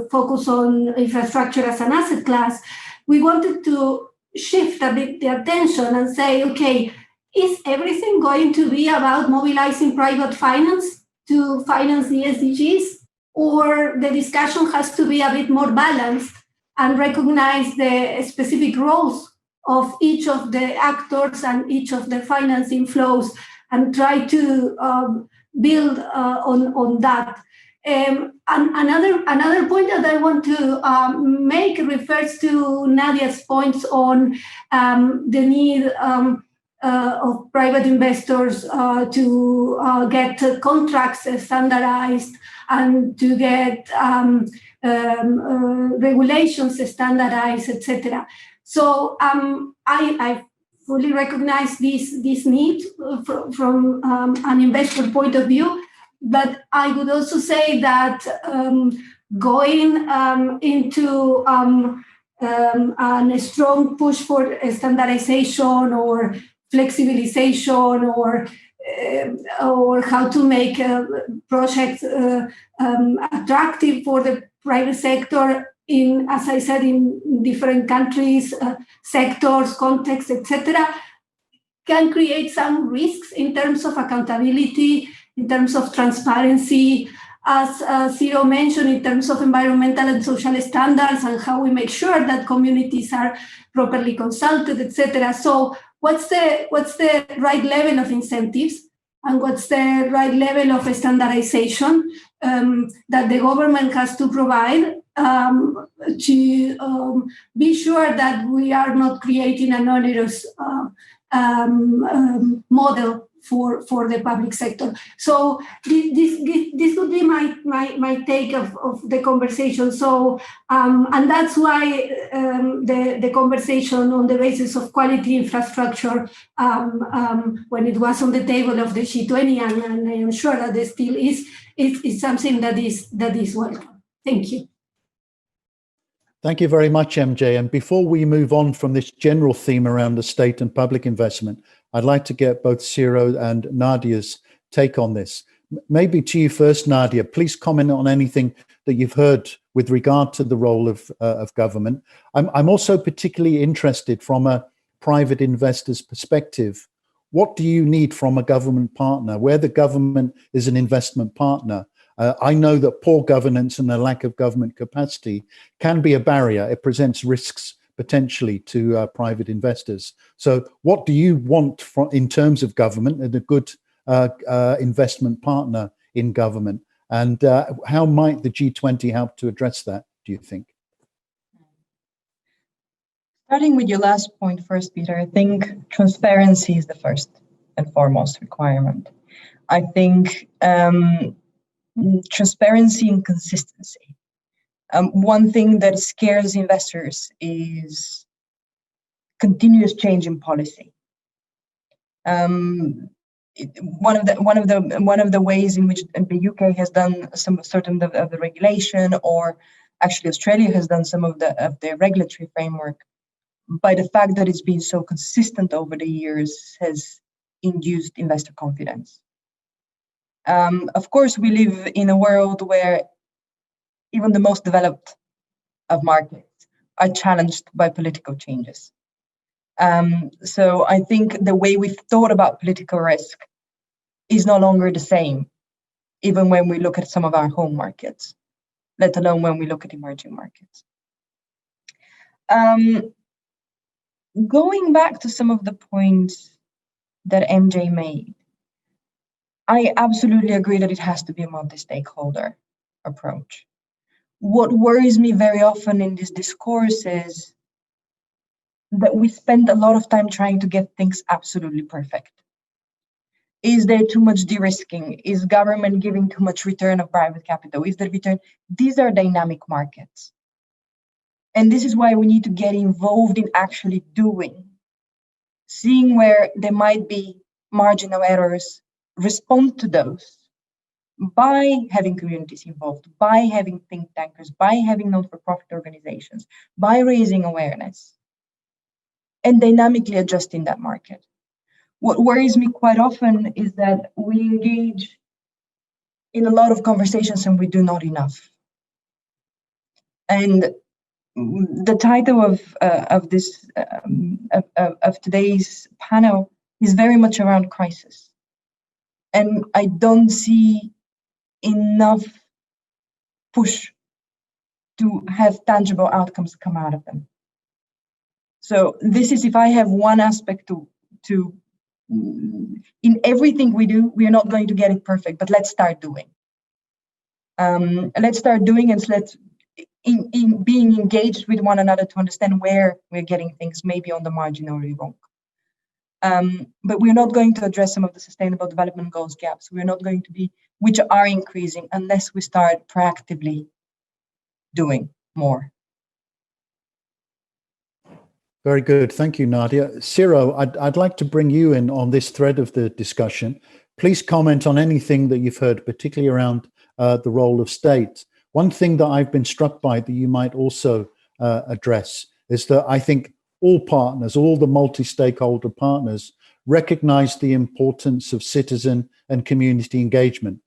S3: focus on infrastructure as an asset class, we wanted to shift a bit the attention and say, okay, is everything going to be about mobilizing private finance to finance the SDGs? Or the discussion has to be a bit more balanced and recognize the specific roles of each of the actors and each of the financing flows and try to build on that. And another point that I want to make refers to Nadia's points on the need of private investors to get contracts standardized and to get regulations standardized, etc. So I fully recognize this need from an investor point of view, but I would also say that going into a strong push for standardization or flexibilization or how to make projects attractive for the private sector in, as I said, in different countries, sectors, contexts, etc., can create some risks in terms of accountability, in terms of transparency, as Ciro mentioned, in terms of environmental and social standards and how we make sure that communities are properly consulted, etc. So what's the right level of incentives and what's the right level of standardization that the government has to provide to be sure that we are not creating an onerous model for the public sector. So this would be my take of the conversation. So and that's why the conversation on the basis of quality infrastructure when it was on the table of the G20, and I am sure that it still is something that is welcome. Thank you.
S1: Thank you very much, MJ. And before we move on from this general theme around the state and public investment, I'd like to get both Ciro and Nadia's take on this. Maybe to you first, Nadia, please comment on anything that you've heard with regard to the role of government. I'm also particularly interested from a private investor's perspective. What do you need from a government partner, where the government is an investment partner? I know that poor governance and a lack of government capacity can be a barrier. It presents risks potentially to private investors. So what do you want in terms of government and a good investment partner in government? And how might the G20 help to address that, do you think?
S5: Starting with your last point first, Peter, I think transparency is the first and foremost requirement. I think transparency and consistency. One thing that scares investors is continuous change in policy. One of the ways in which the UK has done some certain of the regulation, or actually Australia has done some of the regulatory framework, by the fact that it's been so consistent over the years, has induced investor confidence. Of course, we live in a world where even the most developed of markets are challenged by political changes. So I think the way we've thought about political risk is no longer the same, even when we look at some of our home markets, let alone when we look at emerging markets. Going back to some of the points that MJ made, I absolutely agree that it has to be a multi-stakeholder approach. what worries me very often in this discourse is that we spend a lot of time trying to get things absolutely perfect. Is there too much de-risking? Is government giving too much return of private capital? Is the return? These are dynamic markets. And this is why we need to get involved in actually doing, seeing where there might be marginal errors, respond to those by having communities involved, by having think tankers, by having not-for-profit organizations, by raising awareness, and dynamically adjusting that market. What worries me quite often is that we engage in a lot of conversations and we do not enough. And the title of today's panel is very much around crisis, and I don't see enough push to have tangible outcomes come out of them. So this is, if I have one aspect to in everything we do, we are not going to get it perfect, but let's start doing. Let's start doing, and let's in being engaged with one another to understand where we're getting things maybe on the margin or wrong. But we're not going to address some of the Sustainable Development Goals gaps. We're not going to be, which are increasing, unless we start proactively doing more.
S1: Very good. Thank you, Nadia. Ciro, I'd like to bring you in on this thread of the discussion. Please comment on anything that you've heard, particularly around the role of state. One thing that I've been struck by that you might also address is that I think all partners, all the multi-stakeholder partners, recognize the importance of citizen and community engagement.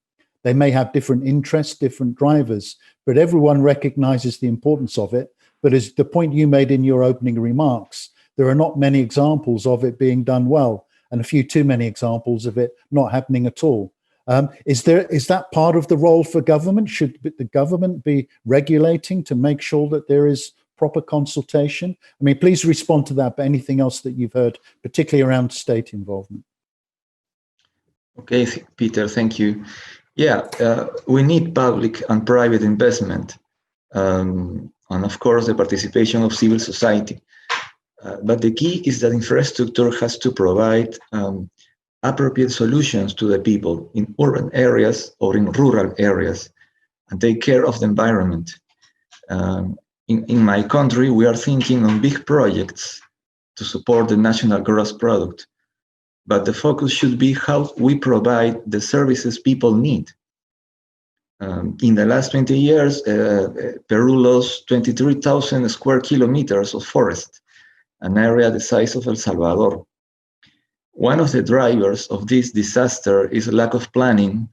S1: They may have different interests, different drivers, but everyone recognizes the importance of it. But as the point you made in your opening remarks, there are not many examples of it being done well, and a few too many examples of it not happening at all. Is that part of the role for government? Should the government be regulating to make sure that there is proper consultation? I mean, please respond to that, but anything else that you've heard, particularly around state involvement.
S4: Okay, Peter, thank you. Yeah, we need public and private investment, and of course the participation of civil society. But the key is that infrastructure has to provide appropriate solutions to the people in urban areas or in rural areas and take care of the environment. In my country, we are thinking on big projects to support the national gross product, but the focus should be how we provide the services people need. In the last 20 years, Peru lost 23,000 square kilometers of forest, an area the size of El Salvador. One of the drivers of this disaster is a lack of planning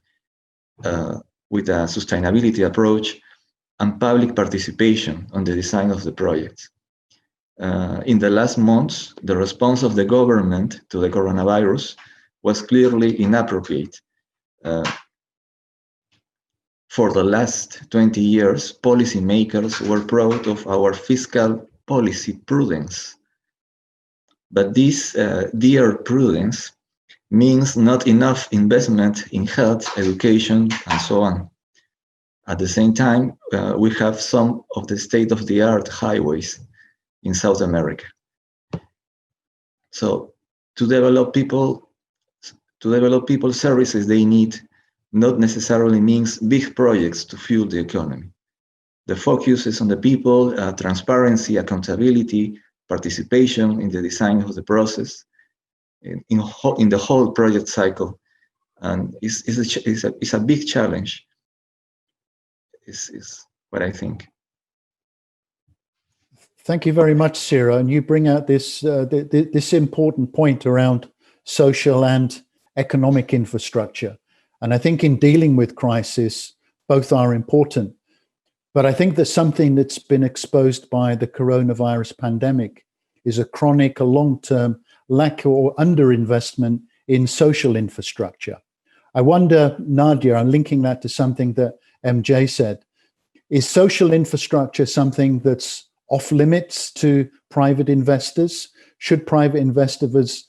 S4: with a sustainability approach and public participation on the design of the project. In the last months, the response of the government to the coronavirus was clearly inappropriate. For the last 20 years, policymakers were proud of our fiscal policy prudence. But this dear prudence means not enough investment in health, education, and so on. At the same time, we have some of the state-of-the-art highways in South America. So to develop people services they need not necessarily means big projects to fuel the economy. The focus is on the people, transparency, accountability, participation in the design of the process, in the whole project cycle, and it's a big challenge. Is what I think.
S1: Thank you very much, Ciro. And you bring out this this important point around social and economic infrastructure. And I think in dealing with crisis, both are important. But I think that something that's been exposed by the coronavirus pandemic is a chronic, a long-term lack or underinvestment in social infrastructure. I wonder, Nadia, I'm linking that to something that MJ said, is social infrastructure something that's off limits to private investors? Should private investors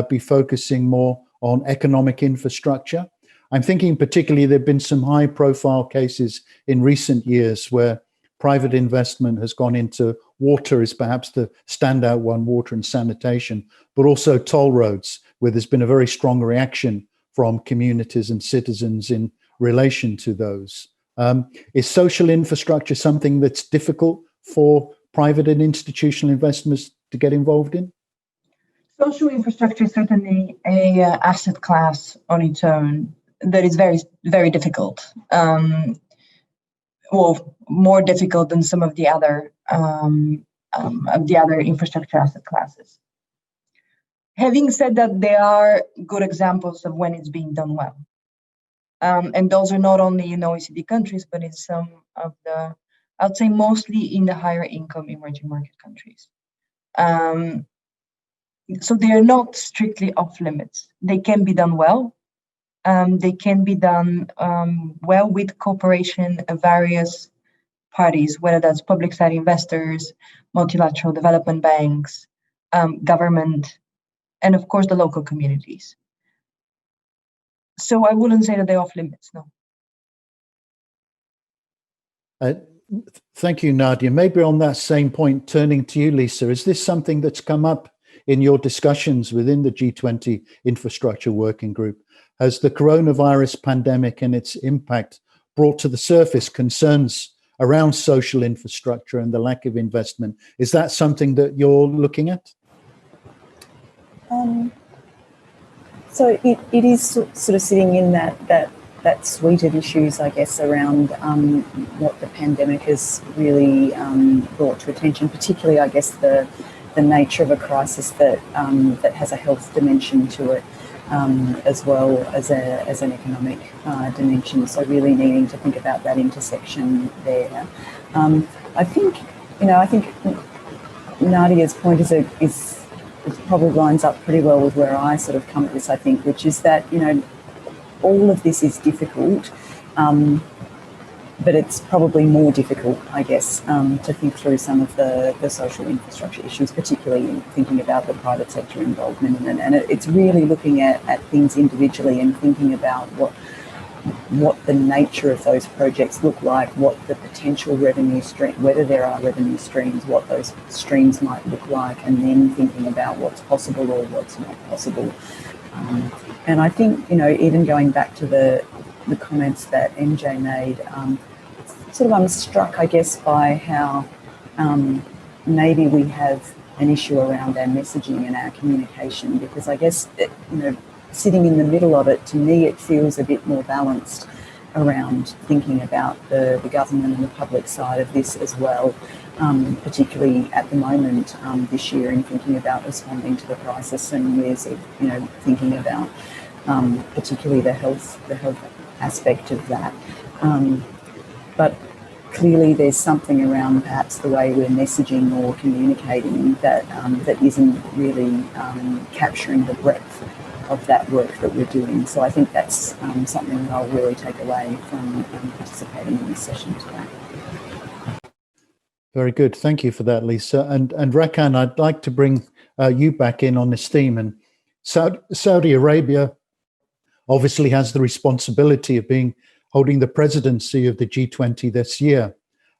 S1: be focusing more on economic infrastructure? I'm thinking particularly there have been some high profile cases in recent years where private investment has gone into water is perhaps the standout one, water and sanitation, but also toll roads, where there's been a very strong reaction from communities and citizens in relation to those. Is social infrastructure something that's difficult for private and institutional investors to get involved in?
S5: Social infrastructure is certainly a asset class on its own that is very, very difficult. Well, more difficult than some of the other infrastructure asset classes. Having said that, there are good examples of when it's being done well. And those are not only in OECD countries, but in some of the, I'd say mostly in the higher income emerging market countries. So they are not strictly off limits. They can be done well. They can be done well with cooperation of various parties, whether that's public side investors, multilateral development banks, government, and of course the local communities. So I wouldn't say that they're off limits, no.
S1: Thank you, Nadia. Maybe on that same point, turning to you, Lisa, is this something that's come up in your discussions within the G20 Infrastructure Working Group? Has the coronavirus pandemic and its impact brought to the surface concerns around social infrastructure and the lack of investment? Is that something that you're looking at?
S2: So it is sort of sitting in that suite of issues, I guess, around what the pandemic has really brought to attention, particularly, I guess, the nature of a crisis that has a health dimension to it, as well as an economic dimension. So really needing to think about that intersection there. I think Nadia's point is probably lines up pretty well with where I sort of come at this, I think, which is that, all of this is difficult, but it's probably more difficult, I guess, to think through some of the social infrastructure issues, particularly in thinking about the private sector involvement. And it's really looking at things individually and thinking about what the nature of those projects look like, what the potential revenue stream, whether there are revenue streams, what those streams might look like, and then thinking about what's possible or what's not possible. And I think, even going back to the comments that MJ made, I'm struck, I guess, by how maybe we have an issue around our messaging and our communication, because I guess, sitting in the middle of it, to me, it feels a bit more balanced around thinking about the government and the public side of this as well, particularly at the moment this year, in thinking about responding to the crisis, and ways of, thinking about particularly the health aspect of that. But clearly there's something around perhaps the way we're messaging or communicating that isn't really capturing the breadth of that work that we're doing. So I think that's something that I'll really take away from participating in this session today.
S1: Very good. Thank you for that, Lisa. And Rakan, I'd like to bring you back in on this theme. And Saudi Arabia obviously has the responsibility of holding the presidency of the G20 this year.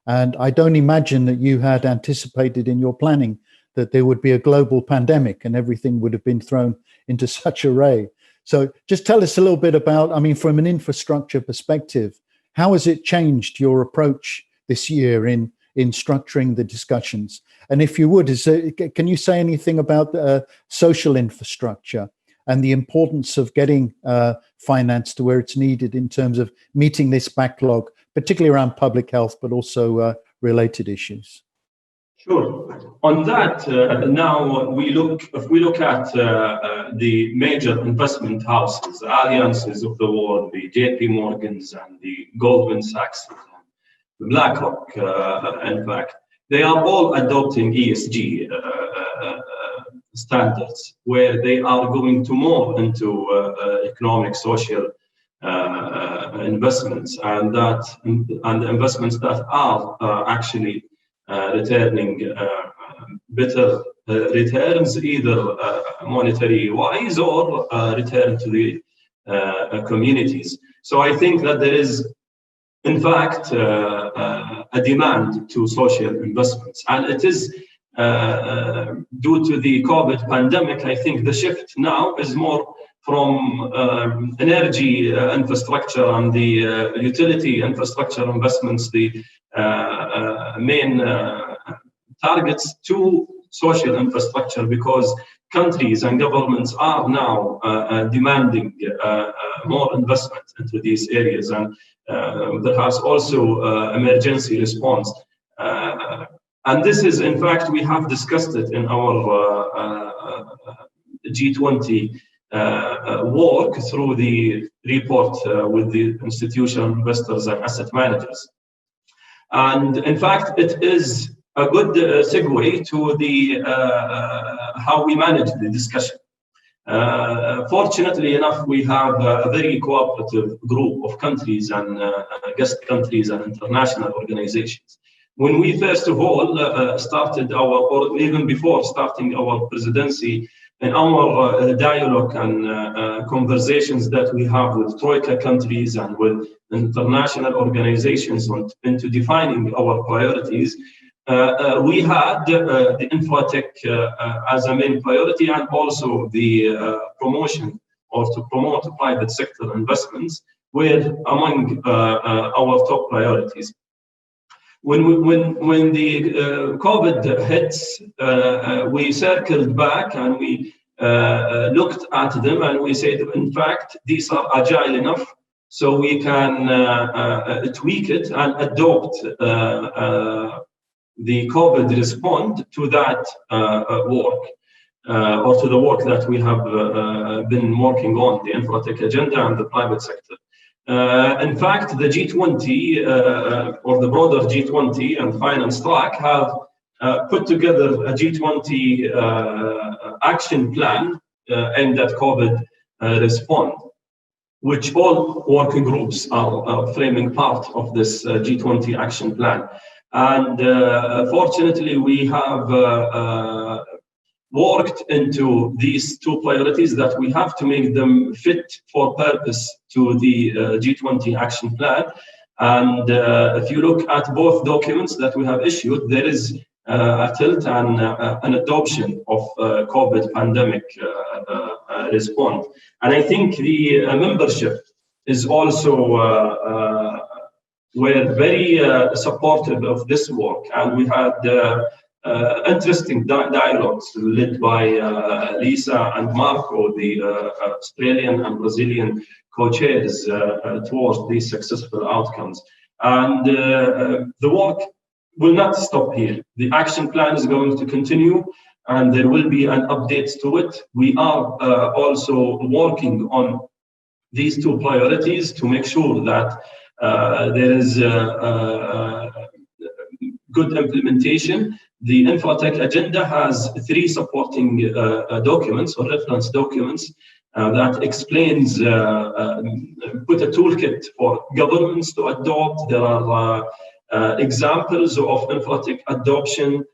S1: And I don't imagine that you had anticipated in your planning that there would be a global pandemic and everything would have been thrown into such array. So just tell us a little bit about, from an infrastructure perspective, how has it changed your approach this year in structuring the discussions? And if you would, can you say anything about social infrastructure and the importance of getting finance to where it's needed in terms of meeting this backlog, particularly around public health, but also related issues?
S6: Sure. On that, now if we look at the major investment houses, the alliances of the world, the JP Morgans and the Goldman Sachs, the BlackRock, in fact, they are all adopting ESG standards, where they are going to more into economic, social investments, and investments that are actually returning better returns, either monetary wise or return to the communities. So I think that there is in fact, a demand to social investments. And it is due to the COVID pandemic, I think the shift now is more from energy infrastructure and the utility infrastructure investments, the main targets, to social infrastructure, because countries and governments are now demanding more investment into these areas, and there has also emergency response. And this is, in fact, we have discussed it in our G20 work through the report with the institutional investors and asset managers. And in fact, it is a good segue to the how we manage the discussion. Fortunately enough, we have a very cooperative group of countries and guest countries and international organizations. When we first of all started our, or even before starting our presidency, in our dialogue and conversations that we have with Troika countries and with international organizations into defining our priorities, we had the infotech as a main priority, and also the promotion, or to promote private sector investments, were among our top priorities. When the COVID hits, we circled back and we looked at them and we said, in fact, these are agile enough, so we can tweak it and adopt the COVID response to that work, or to the work that we have been working on, the infotech agenda and the private sector. In fact, the G20 or the broader G20 and finance track have put together a G20 action plan aimed at COVID response, which all working groups are framing part of this G20 action plan. And fortunately, we have worked into these two priorities that we have to make them fit for purpose to the G20 action plan. And if you look at both documents that we have issued, there is a tilt and an adoption of COVID pandemic response. And I think the membership is also were very supportive of this work, and we had interesting dialogues led by Lisa and Marco, the Australian and Brazilian co-chairs, towards these successful outcomes. And the work will not stop here. The action plan is going to continue, and there will be an update to it. We are also working on these two priorities to make sure that there is good implementation. The infotech agenda has 3 supporting documents or reference documents that explains, put a toolkit for governments to adopt. There are examples of infotech adoption.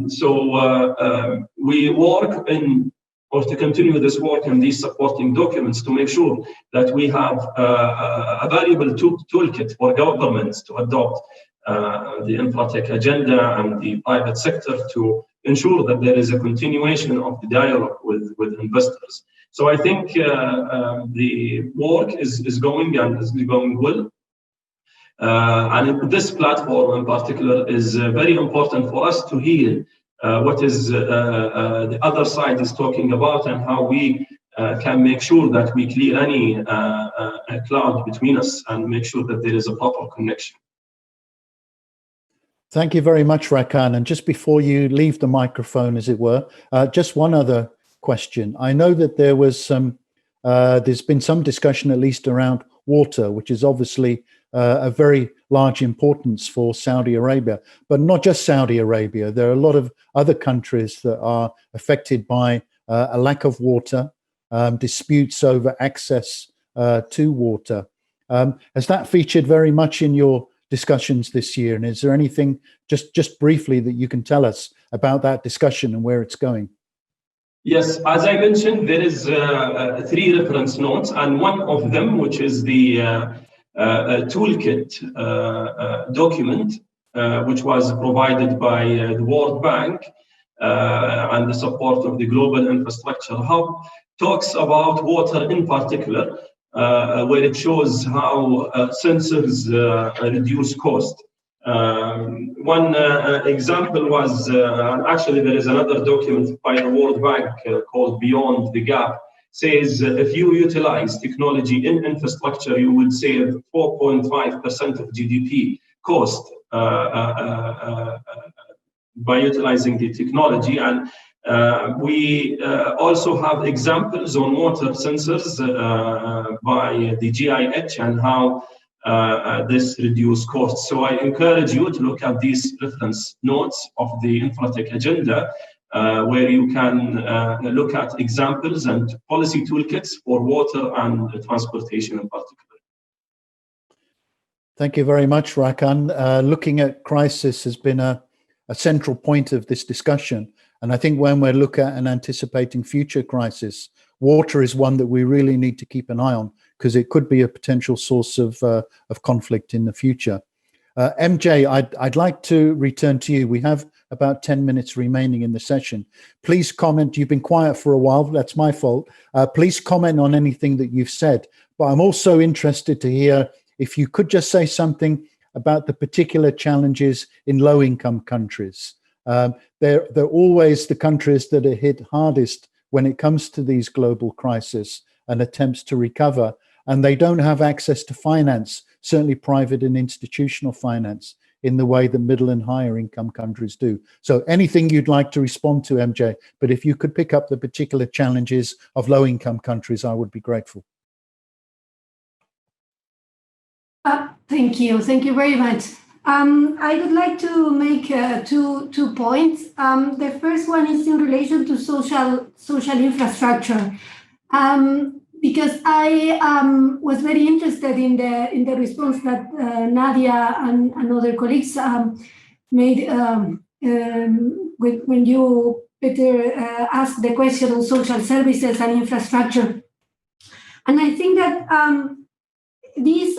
S6: So we work in, or to continue this work in these supporting documents to make sure that we have a valuable toolkit for governments to adopt the infotech agenda and the private sector to ensure that there is a continuation of the dialogue with investors. So I think the work is going and is going well. And this platform in particular is very important for us to hear what is the other side is talking about, and how we can make sure that we clear any cloud between us and make sure that there is a proper connection.
S1: Thank you very much, Rakan. And just before you leave the microphone, as it were, just one other question. I know that there was some, there's been some discussion, at least around water, which is obviously a very large importance for Saudi Arabia, but not just Saudi Arabia. There are a lot of other countries that are affected by a lack of water, disputes over access to water. Has that featured very much in your discussions this year? And is there anything just briefly that you can tell us about that discussion and where it's going?
S6: Yes, as I mentioned, there is 3 reference notes, and one of them, which is the toolkit document, which was provided by the World Bank and the support of the Global Infrastructure Hub, talks about water in particular, where it shows how sensors reduce cost. One example was, actually there is another document by the World Bank called Beyond the Gap, says if you utilize technology in infrastructure, you would save 4.5% of GDP cost by utilizing the technology. And we also have examples on water sensors by the GIH and how this reduced costs. So I encourage you to look at these reference notes of the Infratech agenda, where you can look at examples and policy toolkits for water and transportation in particular.
S1: Thank you very much, Rakan. Looking at crisis has been a central point of this discussion. And I think when we're looking at and anticipating future crisis, water is one that we really need to keep an eye on, because it could be a potential source of conflict in the future. MJ, I'd like to return to you. We have about 10 minutes remaining in the session. Please comment. You've been quiet for a while. That's my fault. Please comment on anything that you've said. But I'm also interested to hear if you could just say something about the particular challenges in low-income countries. They're always the countries that are hit hardest when it comes to these global crises and attempts to recover. And they don't have access to finance, certainly private and institutional finance, in the way that middle and higher income countries do. So anything you'd like to respond to, MJ, but if you could pick up the particular challenges of low income countries, I would be grateful.
S3: Thank you. Thank you very much. I would like to make two points. The first one is in relation to social infrastructure. Because I was very interested in the response that Nadia and other colleagues made when you, Peter, asked the question on social services and infrastructure. And I think that this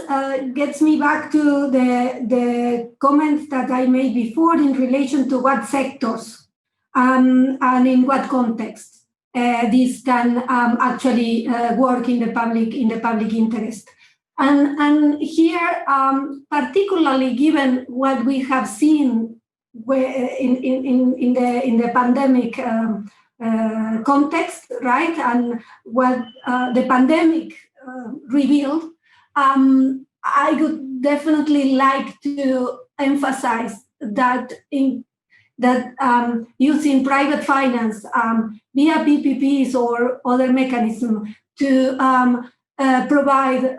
S3: gets me back to the comments that I made before in relation to what sectors and in what context. This can actually work in the public interest, and here, particularly given what we have seen in the pandemic context, right, and what the pandemic revealed, I would definitely like to emphasize that using private finance via PPPs or other mechanisms to provide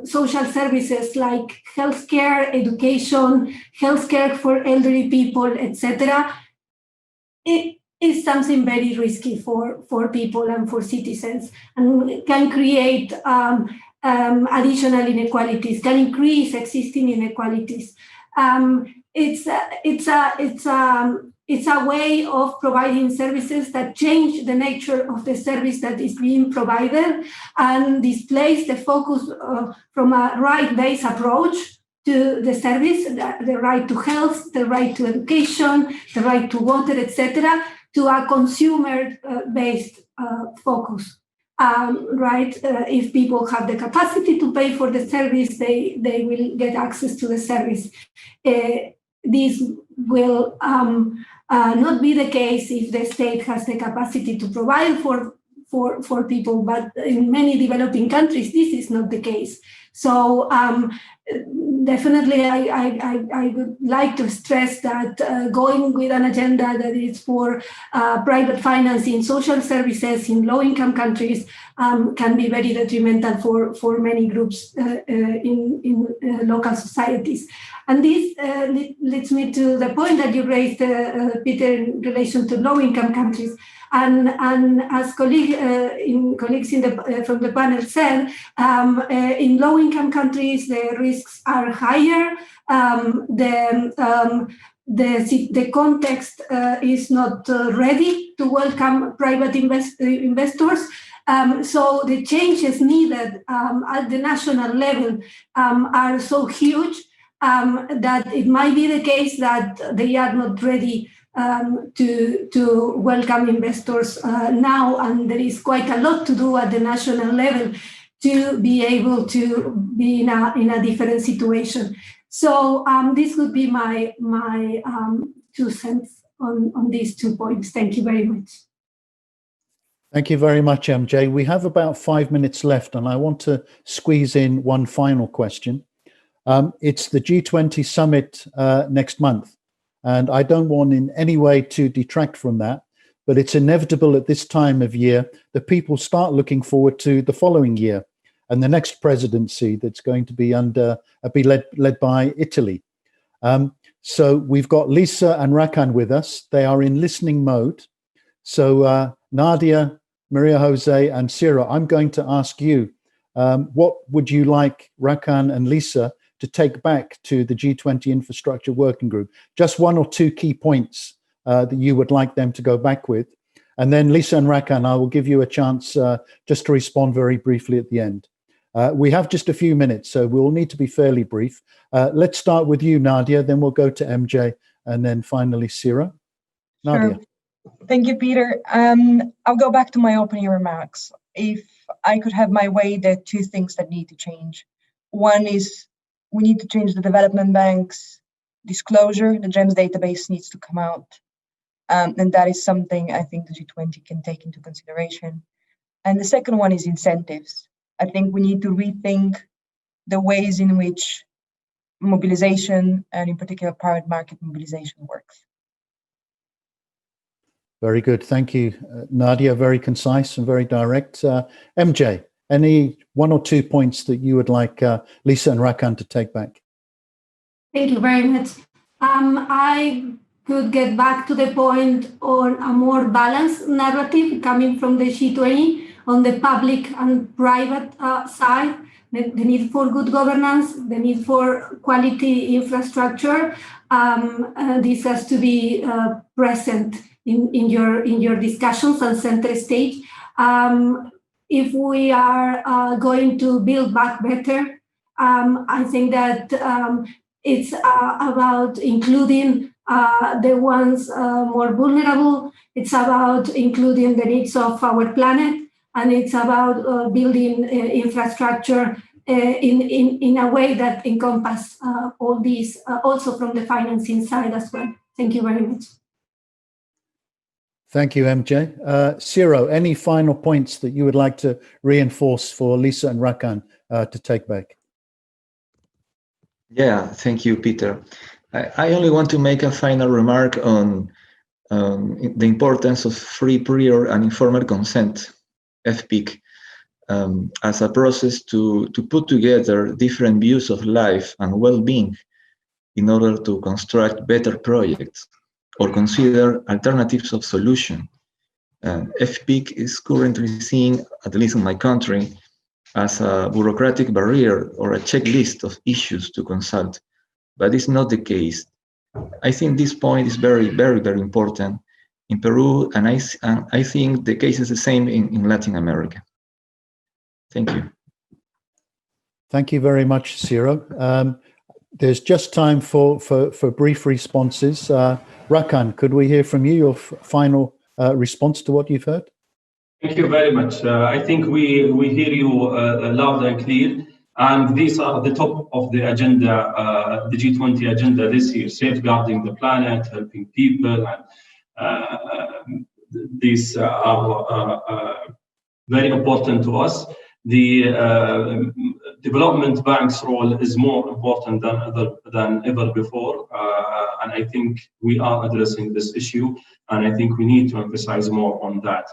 S3: social services like healthcare, education, healthcare for elderly people, etc., it is something very risky for people and for citizens, and can create additional inequalities, can increase existing inequalities. It's a way of providing services that change the nature of the service that is being provided and displace the focus from a right-based approach to the service, the right to health, the right to education, the right to water, etc., to a consumer-based focus. Right? If people have the capacity to pay for the service, they will get access to the service. This will not be the case if the state has the capacity to provide for people, but in many developing countries, this is not the case. So definitely, I would like to stress that going with an agenda that is for private financing, social services in low-income countries can be very detrimental for many groups in local societies. And this leads me to the point that you raised, Peter, in relation to low-income countries. And as colleagues from the panel said, in low-income countries, the risks are higher. The context is not ready to welcome private investors. So the changes needed at the national level are so huge that it might be the case that they are not ready to welcome investors now, and there is quite a lot to do at the national level to be able to be in a different situation. So this would be my 2 cents on these 2 points. Thank you very much.
S1: Thank you very much, MJ. We have about 5 minutes left, and I want to squeeze in one final question. It's the G20 summit next month, and I don't want in any way to detract from that, but it's inevitable at this time of year that people start looking forward to the following year and the next presidency that's going to be led by Italy. So we've got Lisa and Rakan with us. They are in listening mode. So Nadia, Maria Jose, and Sira, I'm going to ask you, what would you like Rakan and Lisa to take back to the G20 Infrastructure Working Group? Just 1 or 2 key points that you would like them to go back with. And then Lisa and Rakan, I will give you a chance just to respond very briefly at the end. We have just a few minutes, so we'll need to be fairly brief. Let's start with you, Nadia, then we'll go to MJ, and then finally Sira. Nadia.
S5: Sure. Thank you, Peter. I'll go back to my opening remarks. If I could have my way, there are 2 things that need to change. One is we need to change the development bank's disclosure. The GEMS database needs to come out. And that is something I think the G20 can take into consideration. And the second one is incentives. I think we need to rethink the ways in which mobilization, and in particular private market mobilization, works.
S1: Very good. Thank you, Nadia. Very concise and very direct. MJ, any 1 or 2 points that you would like Lisa and Rakan to take back?
S3: Thank you very much. I could get back to the point on a more balanced narrative coming from the G20 on the public and private side, the need for good governance, the need for quality infrastructure. This has to be present in your discussions and center stage. If we are going to build back better, I think that it's about including the ones more vulnerable. It's about including the needs of our planet, and it's about building infrastructure in a way that encompasses all these, also from the financing side as well. Thank you very much.
S1: Thank you, MJ. Ciro, any final points that you would like to reinforce for Lisa and Rakan to take back?
S4: Yeah, thank you, Peter. I only want to make a final remark on the importance of free, prior, and informed consent, FPIC, as a process to put together different views of life and well-being in order to construct better projects or consider alternatives of solution. FPIC is currently seen, at least in my country, as a bureaucratic barrier or a checklist of issues to consult, but it's not the case. I think this point is very, very, very important in Peru, and I think the case is the same in Latin America. Thank you.
S1: Thank you very much, Ciro. There's just time for brief responses. Rakan, could we hear from you, your final response to what you've heard?
S6: Thank you very much. I think we hear you loud and clear. And these are the top of the agenda, the G20 agenda this year: safeguarding the planet, helping people. And these are very important to us. The development bank's role is more important than ever before. And I think we are addressing this issue, and I think we need to emphasize more on that.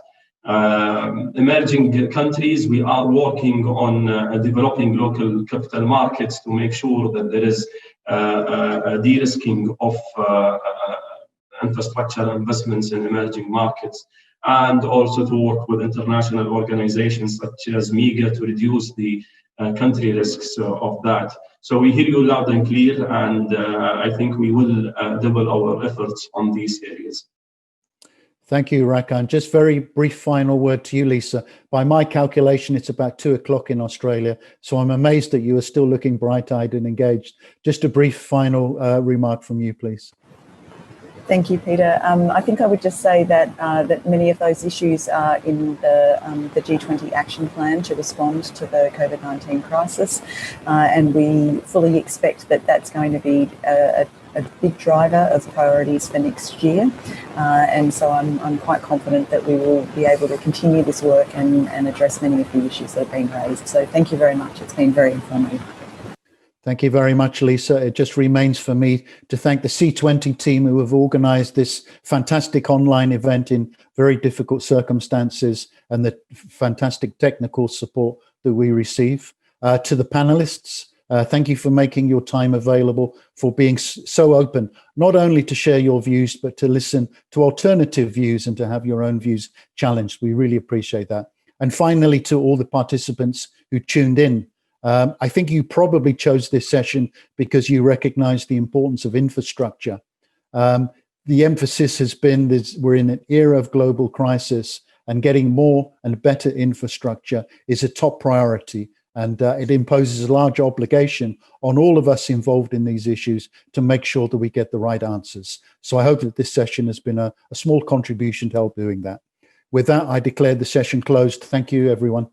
S6: Emerging countries, we are working on developing local capital markets to make sure that there is a de-risking of infrastructure investments in emerging markets, and also to work with international organizations such as MIGA to reduce the country risks of that. So we hear you loud and clear, and I think we will double our efforts on these areas.
S1: Thank you, Rakan. Just very brief final word to you, Lisa. By my calculation, it's about 2:00 in Australia. So I'm amazed that you are still looking bright-eyed and engaged. Just a brief final remark from you, please.
S2: Thank you, Peter. I think I would just say that that many of those issues are in the G20 action plan to respond to the COVID-19 crisis, and we fully expect that that's going to be a big driver of priorities for next year. And so I'm quite confident that we will be able to continue this work and address many of the issues that have been raised. So thank you very much. It's been very informative.
S1: Thank you very much, Lisa. It just remains for me to thank the C20 team who have organized this fantastic online event in very difficult circumstances and the fantastic technical support that we receive. To the panelists, thank you for making your time available, for being so open, not only to share your views, but to listen to alternative views and to have your own views challenged. We really appreciate that. And finally, to all the participants who tuned in, I think you probably chose this session because you recognize the importance of infrastructure. The emphasis has been that we're in an era of global crisis, and getting more and better infrastructure is a top priority. And it imposes a large obligation on all of us involved in these issues to make sure that we get the right answers. So I hope that this session has been a small contribution to help doing that. With that, I declare the session closed. Thank you, everyone.